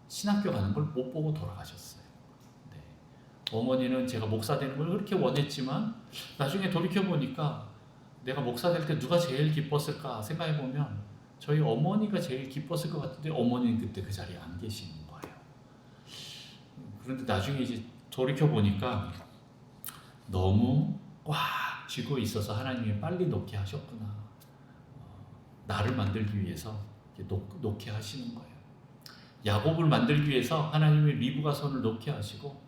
신학교 가는 걸 못 보고 돌아가셨어요. 네. 어머니는 제가 목사 되는 걸 그렇게 원했지만 나중에 돌이켜보니까 내가 목사 될 때 누가 제일 기뻤을까 생각해보면 저희 어머니가 제일 기뻤을 것 같은데 어머니는 그때 그 자리에 안 계시는 거예요. 그런데 나중에 이제 돌이켜보니까 너무 꽉 쥐고 있어서 하나님이 빨리 놓게 하셨구나. 나를 만들기 위해서 놓게 하시는 거예요. 야곱을 만들기 위해서 하나님이 리브가 손을 놓게 하시고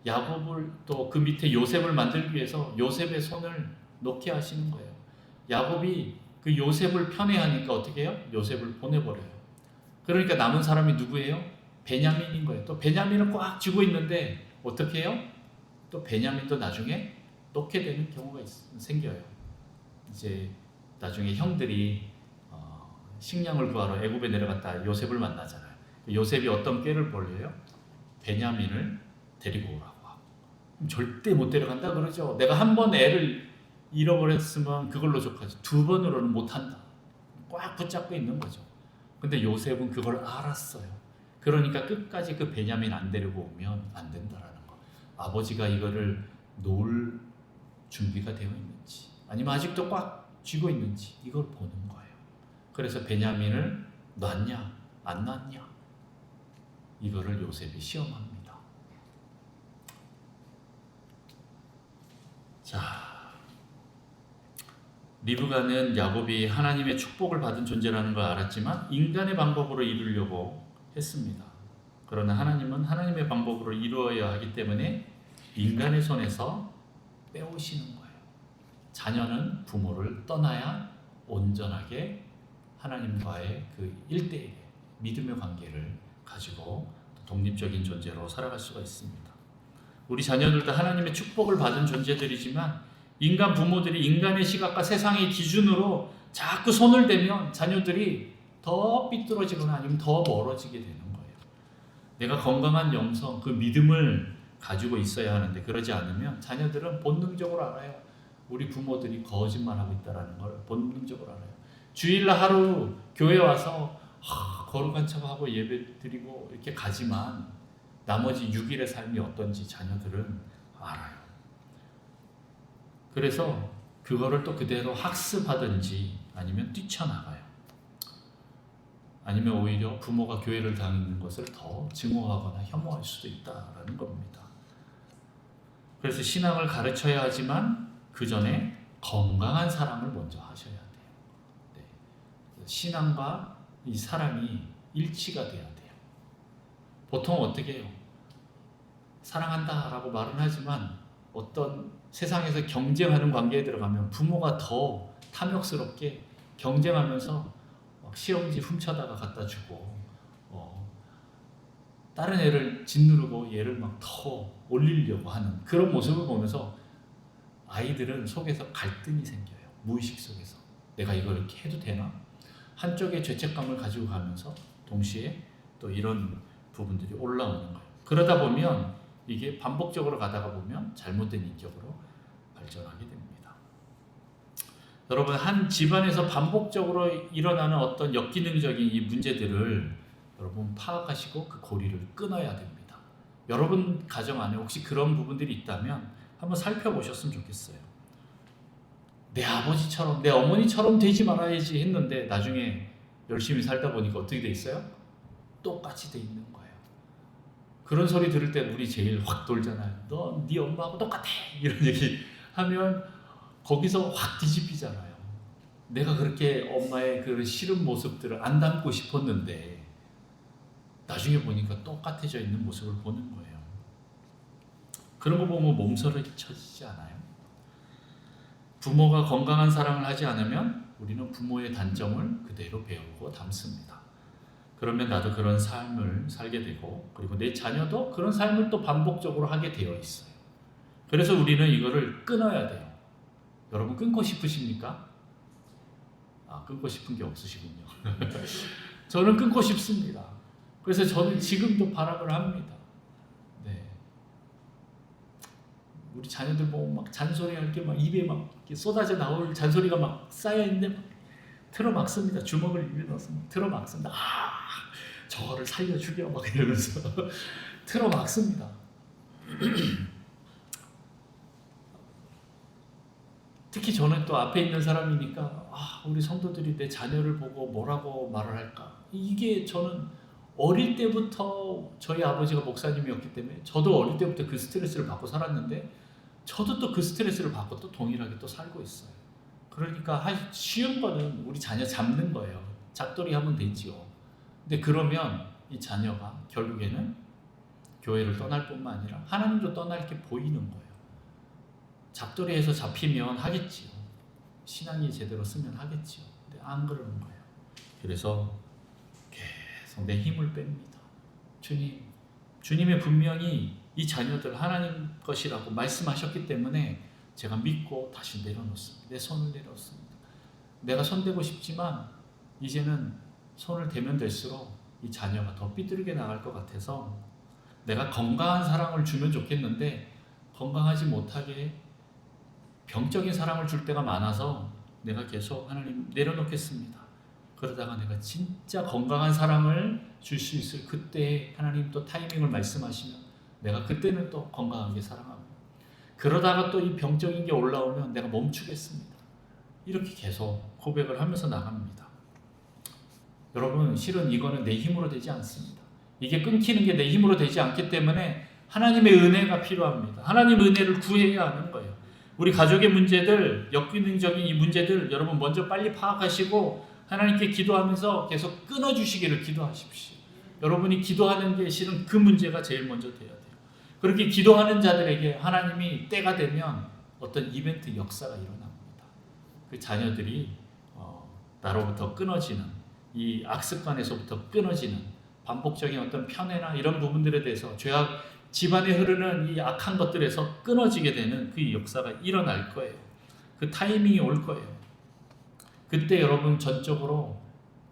야곱을 또 그 밑에 요셉을 만들기 위해서 요셉의 손을 놓게 하시는 거예요. 야곱이 그 요셉을 편애하니까 어떻게 해요? 요셉을 보내버려요. 그러니까 남은 사람이 누구예요? 베냐민인 거예요. 또 베냐민을 꽉 쥐고 있는데 어떻게 해요? 또 베냐민도 나중에 놓게 되는 경우가 생겨요. 이제 나중에 형들이 식량을 구하러 애굽에 내려갔다 요셉을 만나잖아요. 요셉이 어떤 꾀를 벌려요? 베냐민을 데리고 오라고 하고. 절대 못 데려간다 그러죠. 내가 한 번 애를 잃어버렸으면 그걸로 족하지. 두 번으로는 못한다. 꽉 붙잡고 있는 거죠. 근데 요셉은 그걸 알았어요. 그러니까 끝까지 그 베냐민 안 데리고 오면 안 된다라는 거. 아버지가 이거를 놓을 준비가 되어 있는지, 아니면 아직도 꽉 쥐고 있는지 이걸 보는 거예요. 그래서 베냐민을 놨냐 안 놨냐 이거를 요셉이 시험합니다. 자, 리브가는 야곱이 하나님의 축복을 받은 존재라는 걸 알았지만 인간의 방법으로 이루려고 했습니다. 그러나 하나님은 하나님의 방법으로 이루어야 하기 때문에 인간의 손에서 빼오시는 거예요. 자녀는 부모를 떠나야 온전하게 하나님과의 그 1대1의 믿음의 관계를 가지고 독립적인 존재로 살아갈 수가 있습니다. 우리 자녀들도 하나님의 축복을 받은 존재들이지만 인간 부모들이 인간의 시각과 세상의 기준으로 자꾸 손을 대면 자녀들이 더 삐뚤어지거나 아니면 더 멀어지게 되는 거예요. 내가 건강한 영성, 그 믿음을 가지고 있어야 하는데 그러지 않으면 자녀들은 본능적으로 알아요. 우리 부모들이 거짓말하고 있다는 걸 본능적으로 알아요. 주일날 하루 교회 와서 거룩한 척하고 예배 드리고 이렇게 가지만 나머지 6일의 삶이 어떤지 자녀들은 알아요. 그래서 그거를 또 그대로 학습하든지 아니면 뛰쳐나가요. 아니면 오히려 부모가 교회를 다니는 것을 더 증오하거나 혐오할 수도 있다라는 겁니다. 그래서 신앙을 가르쳐야 하지만 그 전에 건강한 사랑을 먼저 하셔야 돼요. 네. 신앙과 이 사랑이 일치가 돼야 돼요. 보통 어떻게 해요? 사랑한다라고 말은 하지만 어떤 세상에서 경쟁하는 관계에 들어가면 부모가 더 탐욕스럽게 경쟁하면서 시험지 훔쳐다가 갖다 주고 다른 애를 짓누르고 얘를 막 더 올리려고 하는 그런 모습을 보면서 아이들은 속에서 갈등이 생겨요. 무의식 속에서 내가 이걸 이렇게 해도 되나? 한쪽에 죄책감을 가지고 가면서 동시에 또 이런 부분들이 올라오는 거예요. 그러다 보면 이게 반복적으로 가다가 보면 잘못된 인격으로 발전하게 됩니다. 여러분, 한 집안에서 반복적으로 일어나는 어떤 역기능적인 이 문제들을 여러분 파악하시고 그 고리를 끊어야 됩니다. 여러분 가정 안에 혹시 그런 부분들이 있다면 한번 살펴보셨으면 좋겠어요. 내 아버지처럼 내 어머니처럼 되지 말아야지 했는데 나중에 열심히 살다 보니까 어떻게 돼 있어요? 똑같이 돼 있는 거예요. 그런 소리 들을 때 우리 제일 확 돌잖아요. 너 네 엄마하고 똑같아 이런 얘기 하면 거기서 확 뒤집히잖아요. 내가 그렇게 엄마의 그 싫은 모습들을 안 담고 싶었는데 나중에 보니까 똑같아져 있는 모습을 보는 거예요. 그런 거 보면 몸서리쳐지지 않아요? 부모가 건강한 사랑을 하지 않으면 우리는 부모의 단점을 그대로 배우고 담습니다. 그러면 나도 그런 삶을 살게 되고 그리고 내 자녀도 그런 삶을 또 반복적으로 하게 되어 있어요. 그래서 우리는 이거를 끊어야 돼요. 여러분 끊고 싶으십니까? 끊고 싶은 게 없으시군요. 저는 끊고 싶습니다. 그래서 저는 지금도 발악을 합니다. 네. 우리 자녀들 보면 막 잔소리할 게 막 입에 막 쏟아져 나올 잔소리가 막 쌓여 있는데 막 틀어막습니다. 주먹을 입에 넣어서 막 틀어막습니다. 저거를 살려 죽여 막 이러면서 틀어막습니다. 특히 저는 또 앞에 있는 사람이니까 우리 성도들이 내 자녀를 보고 뭐라고 말을 할까? 이게 저는 어릴 때부터 저희 아버지가 목사님이었기 때문에 저도 어릴 때부터 그 스트레스를 받고 살았는데 저도 또 그 스트레스를 받고 또 동일하게 또 살고 있어요. 그러니까 쉬운 거는 우리 자녀 잡는 거예요. 잡돌이 하면 되지요. 근데 그러면 이 자녀가 결국에는 교회를 떠날 뿐만 아니라 하나님도 떠날 게 보이는 거예요. 잡돌이에서 잡히면 하겠지요. 신앙이 제대로 쓰면 하겠지요. 근데 안 그러는 거예요. 그래서 계속 내 힘을 뺍니다. 주님의 분명히 이 자녀들 하나님 것이라고 말씀하셨기 때문에 제가 믿고 다시 내려놓습니다. 내 손을 내려놓습니다. 내가 손대고 싶지만 이제는 손을 대면 될수록 이 자녀가 더 삐뚤게 나갈 것 같아서 내가 건강한 사랑을 주면 좋겠는데 건강하지 못하게 병적인 사랑을 줄 때가 많아서 내가 계속 하나님 내려놓겠습니다. 그러다가 내가 진짜 건강한 사랑을 줄 수 있을 그때 하나님 또 타이밍을 말씀하시면 내가 그때는 또 건강하게 사랑하고, 그러다가 또 이 병적인 게 올라오면 내가 멈추겠습니다. 이렇게 계속 고백을 하면서 나갑니다. 여러분, 실은 이거는 내 힘으로 되지 않습니다. 이게 끊기는 게 내 힘으로 되지 않기 때문에 하나님의 은혜가 필요합니다. 하나님의 은혜를 구해야 하는 거예요. 우리 가족의 문제들, 역기능적인 이 문제들 여러분 먼저 빨리 파악하시고 하나님께 기도하면서 계속 끊어주시기를 기도하십시오. 여러분이 기도하는 게 실은 그 문제가 제일 먼저 돼야 돼요. 그렇게 기도하는 자들에게 하나님이 때가 되면 어떤 이벤트 역사가 일어납니다. 그 자녀들이 나로부터 끊어지는, 이 악습관에서부터 끊어지는 반복적인 어떤 편애나 이런 부분들에 대해서 죄악, 집안에 흐르는 이 악한 것들에서 끊어지게 되는 그 역사가 일어날 거예요. 그 타이밍이 올 거예요. 그때 여러분 전적으로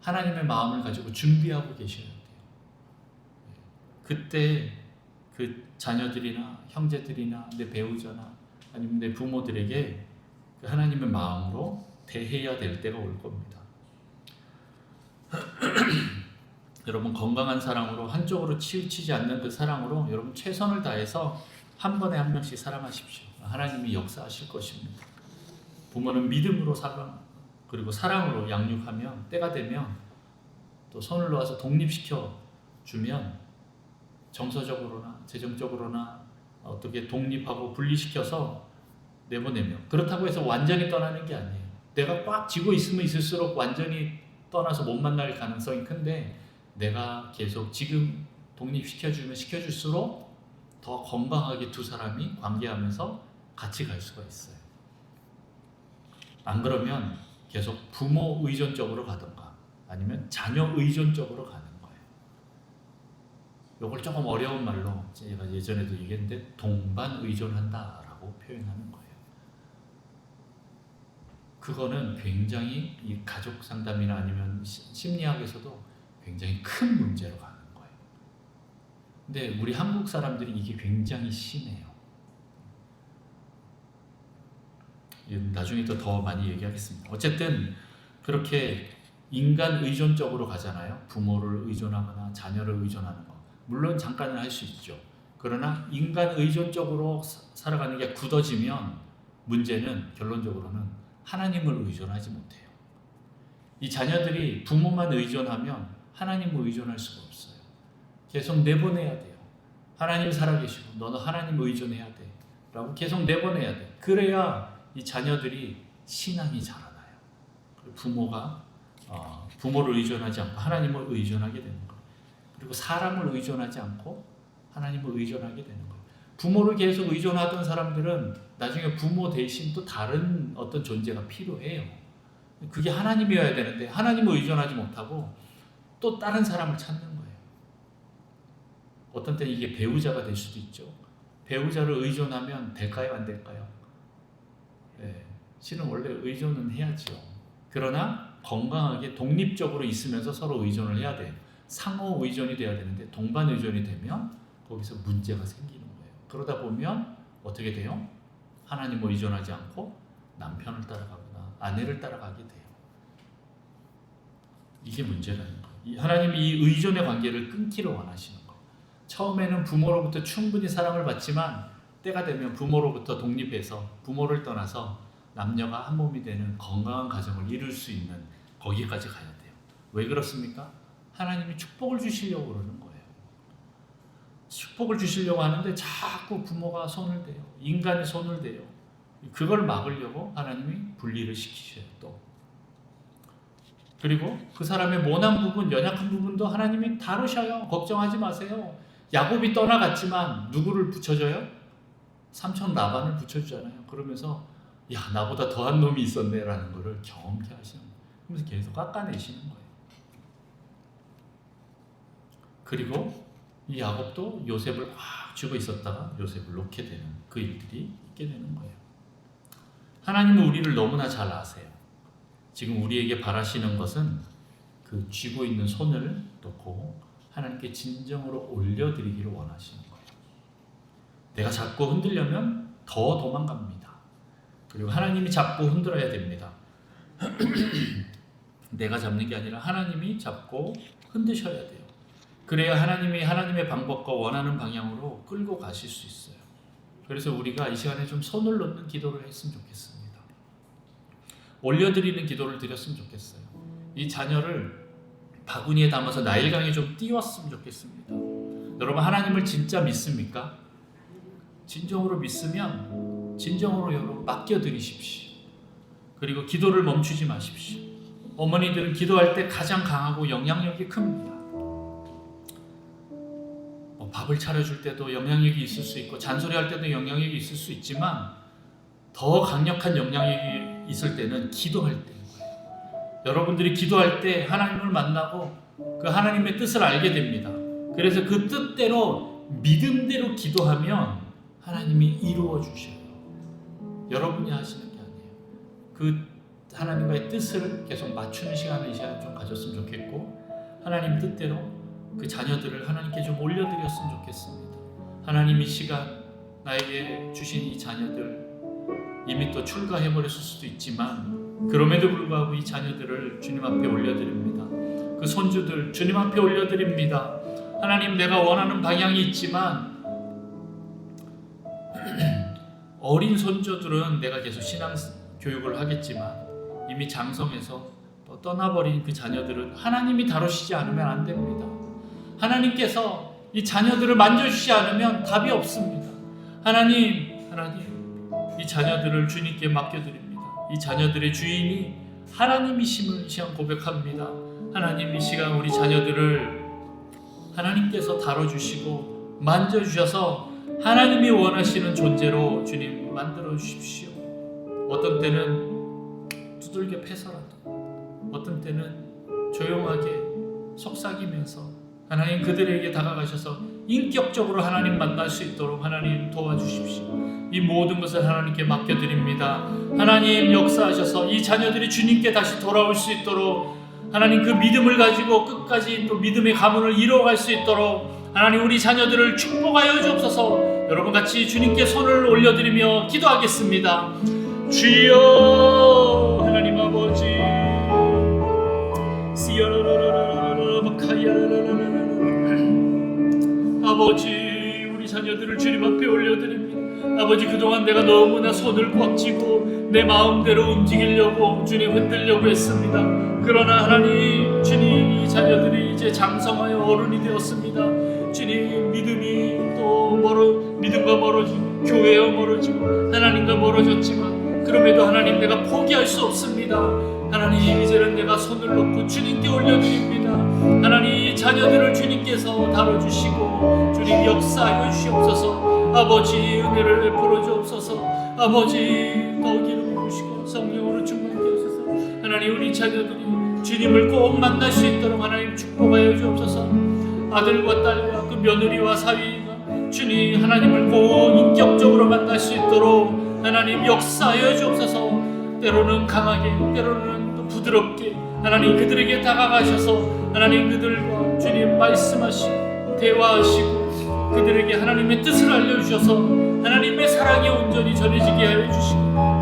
하나님의 마음을 가지고 준비하고 계셔야 돼요. 그때 그 자녀들이나 형제들이나 내 배우자나 아니면 내 부모들에게 그 하나님의 마음으로 대해야 될 때가 올 겁니다. 여러분, 건강한 사랑으로, 한쪽으로 치우치지 않는 그 사랑으로 여러분 최선을 다해서 한 번에 한 명씩 사랑하십시오. 하나님이 역사하실 것입니다. 부모는 믿음으로 사랑, 그리고 사랑으로 양육하면 때가 되면 또 손을 놓아서 독립시켜 주면 정서적으로나 재정적으로나 어떻게 독립하고 분리시켜서 내보내며, 그렇다고 해서 완전히 떠나는 게 아니에요. 내가 꽉 쥐고 있으면 있을수록 완전히 떠나서 못 만날 가능성이 큰데, 내가 계속 지금 독립시켜주면 시켜줄수록 더 건강하게 두 사람이 관계하면서 같이 갈 수가 있어요. 안 그러면 계속 부모 의존적으로 가던가 아니면 자녀 의존적으로 가는 거예요. 이걸 조금 어려운 말로 제가 예전에도 얘기했는데 동반 의존한다라고 표현하는 거예요. 그거는 굉장히 이 가족 상담이나 아니면 심리학에서도 굉장히 큰 문제로 가는 거예요. 근데 우리 한국 사람들이 이게 굉장히 심해요. 나중에 또 더 많이 얘기하겠습니다. 어쨌든 그렇게 인간 의존적으로 가잖아요. 부모를 의존하거나 자녀를 의존하는 거. 물론 잠깐은 할 수 있죠. 그러나 인간 의존적으로 살아가는 게 굳어지면 문제는 결론적으로는 하나님을 의존하지 못해요. 이 자녀들이 부모만 의존하면 하나님을 의존할 수가 없어요. 계속 내보내야 돼요. 하나님 살아계시고 너는 하나님 의존해야 돼 라고 계속 내보내야 돼. 그래야 이 자녀들이 신앙이 자라나요. 부모가 부모를 의존하지 않고 하나님을 의존하게 되는 거예요. 그리고 사람을 의존하지 않고 하나님을 의존하게 되는 거예요. 부모를 계속 의존하던 사람들은 나중에 부모 대신 또 다른 어떤 존재가 필요해요. 그게 하나님이어야 되는데 하나님을 의존하지 못하고 또 다른 사람을 찾는 거예요. 어떤 때 이게 배우자가 될 수도 있죠. 배우자를 의존하면 될까요? 안 될까요? 네, 실은 원래 의존은 해야죠. 그러나 건강하게 독립적으로 있으면서 서로 의존을 해야 돼요. 상호 의존이 돼야 되는데 동반 의존이 되면 거기서 문제가 생기는 거예요. 그러다 보면 어떻게 돼요? 하나님을 의존하지 않고 남편을 따라가거나 아내를 따라가게 돼요. 이게 문제라는 거예요. 하나님이 이 의존의 관계를 끊기를 원하시는 거예요. 처음에는 부모로부터 충분히 사랑을 받지만 때가 되면 부모로부터 독립해서 부모를 떠나서 남녀가 한 몸이 되는 건강한 가정을 이룰 수 있는 거기까지 가야 돼요. 왜 그렇습니까? 하나님이 축복을 주시려고 그러는 거예요. 축복을 주시려고 하는데 자꾸 부모가 손을 대요. 인간이 손을 대요. 그걸 막으려고 하나님이 분리를 시키셔요. 또 그리고 그 사람의 모난 부분, 연약한 부분도 하나님이 다루셔요. 걱정하지 마세요. 야곱이 떠나갔지만 누구를 붙여줘요? 삼촌 라반을 붙여주잖아요. 그러면서 야, 나보다 더한 놈이 있었네 라는 거를 경험케 하시는 거예요. 그러면서 계속 깎아내시는 거예요. 그리고 이 야곱도 요셉을 꽉 쥐고 있었다가 요셉을 놓게 되는 그 일들이 있게 되는 거예요. 하나님은 우리를 너무나 잘 아세요. 지금 우리에게 바라시는 것은 그 쥐고 있는 손을 놓고 하나님께 진정으로 올려드리기를 원하시는 거예요. 내가 자꾸 흔들려면 더 도망갑니다. 그리고 하나님이 잡고 흔들어야 됩니다. 내가 잡는 게 아니라 하나님이 잡고 흔드셔야 돼요. 그래야 하나님이 하나님의 방법과 원하는 방향으로 끌고 가실 수 있어요. 그래서 우리가 이 시간에 좀 손을 놓는 기도를 했으면 좋겠습니다. 올려드리는 기도를 드렸으면 좋겠어요. 이 자녀를 바구니에 담아서 나일강에 좀 띄웠으면 좋겠습니다. 여러분, 하나님을 진짜 믿습니까? 진정으로 믿으면 진정으로 여러분 맡겨드리십시오. 그리고 기도를 멈추지 마십시오. 어머니들은 기도할 때 가장 강하고 영향력이 큽니다. 밥을 차려줄 때도 영향력이 있을 수 있고 잔소리할 때도 영향력이 있을 수 있지만 더 강력한 영향력이 있을 때는 기도할 때인 거예요. 여러분들이 기도할 때 하나님을 만나고 그 하나님의 뜻을 알게 됩니다. 그래서 그 뜻대로 믿음대로 기도하면 하나님이 이루어 주셔요. 여러분이 하시는 게 아니에요. 그 하나님과의 뜻을 계속 맞추는 시간을 이 시간에 좀 가졌으면 좋겠고, 하나님 뜻대로 그 자녀들을 하나님께 좀 올려드렸으면 좋겠습니다. 하나님 이 시간 나에게 주신 이 자녀들 이미 또 출가해버렸을 수도 있지만 그럼에도 불구하고 이 자녀들을 주님 앞에 올려드립니다. 그 손주들 주님 앞에 올려드립니다. 하나님, 내가 원하는 방향이 있지만 어린 손주들은 내가 계속 신앙 교육을 하겠지만 이미 장성해서 또 떠나버린 그 자녀들은 하나님이 다루시지 않으면 안 됩니다. 하나님께서 이 자녀들을 만져주시지 않으면 답이 없습니다. 하나님, 이 자녀들을 주님께 맡겨드립니다. 이 자녀들의 주인이 하나님이심을 이 시간 고백합니다. 하나님, 이 시간 우리 자녀들을 하나님께서 다뤄주시고 만져주셔서 하나님이 원하시는 존재로 주님 만들어 주십시오. 어떤 때는 두들겨 패서라도, 어떤 때는 조용하게 속삭이면서 하나님 그들에게 다가가셔서 인격적으로 하나님 만날 수 있도록 하나님 도와주십시오. 이 모든 것을 하나님께 맡겨드립니다. 하나님 역사하셔서 이 자녀들이 주님께 다시 돌아올 수 있도록 하나님 그 믿음을 가지고 끝까지 또 믿음의 가문을 이루어갈 수 있도록 하나님 우리 자녀들을 축복하여 주옵소서. 여러분 같이 주님께 손을 올려드리며 기도하겠습니다. 주여 하나님 아버지, 아버지, 우리 자녀들을 주님 앞에 올려드립니다. 아버지, 그동안 내가 너무나 손을 꽉 쥐고 내 마음대로 움직이려고 주님 흔들려고 했습니다. 그러나 하나님, 주님, 이 자녀들이 이제 장성하여 어른이 되었습니다. 주님, 믿음이 또 믿음과 멀어지고 교회와 멀어지고 하나님과 멀어졌지만 그럼에도 하나님, 내가 포기할 수 없습니다. 하나님, 이제는 내가 손을 놓고 주님께 올려드립니다. 하나님, 자녀들을 주님께서 다뤄주시고 주님 역사하여 주시옵소서. 아버지, 은혜를 베풀어 주옵소서. 아버지, 더 기름 부으시고 성령으로 충만케 하소서. 하나님, 우리 자녀들이 주님을 꼭 만날 수 있도록 하나님 축복하여 주옵소서. 아들과 딸과 그 며느리와 사위가 주님 하나님을 꼭 인격적으로 만날 수 있도록 하나님 역사하여 주옵소서. 때로는 강하게, 때로는 또 부드럽게 하나님 그들에게 다가가셔서 하나님 그들과 주님 말씀하시고 대화하시고 그들에게 하나님의 뜻을 알려주셔서 하나님의 사랑이 온전히 전해지게 하여 주시고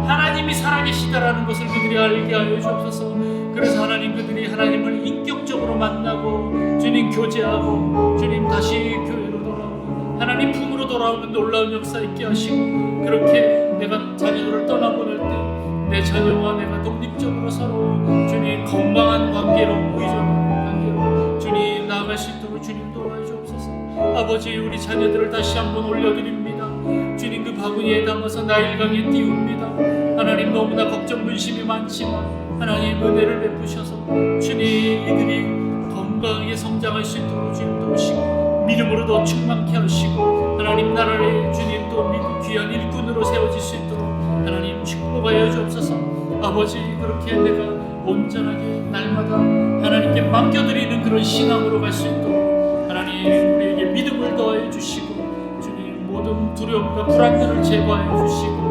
하나님이 살아계시다라는 것을 그들이 알게 하여 주옵소서. 그래서 하나님, 그들이 하나님을 인격적으로 만나고 주님 교제하고 주님 다시 교회로 돌아오고 하나님 품으로 돌아오는 놀라운 역사 있게 하시고, 그렇게 내가 자녀들을 떠나보낼 때 내 자녀와 내가 독립적으로 서로 주님 건강한 관계로, 의존하는 관계로 주님 나아갈 수 있도록 주님 도와주옵소서. 아버지, 우리 자녀들을 다시 한번 올려드립니다. 주님, 그 바구니에 담아서 나일강에 띄웁니다. 하나님, 너무나 걱정 근심이 많지만 하나님 은혜를 베푸셔서 주님 이들이 건강하게 성장할 수 있도록 주님 도우시고 믿음으로 더 충만케 하시고 하나님 나라에 주님 또 믿음 귀한 일꾼으로 세워질 수 있도록 하나님 축복하여 주옵소서. 아버지, 그렇게 내가 온전하게 날마다 하나님께 맡겨드리는 그런 신앙으로 갈 수 있도록 하나님 우리에게 믿음을 더하여 주시고 주님 모든 두려움과 불안들을 제거하여 주시고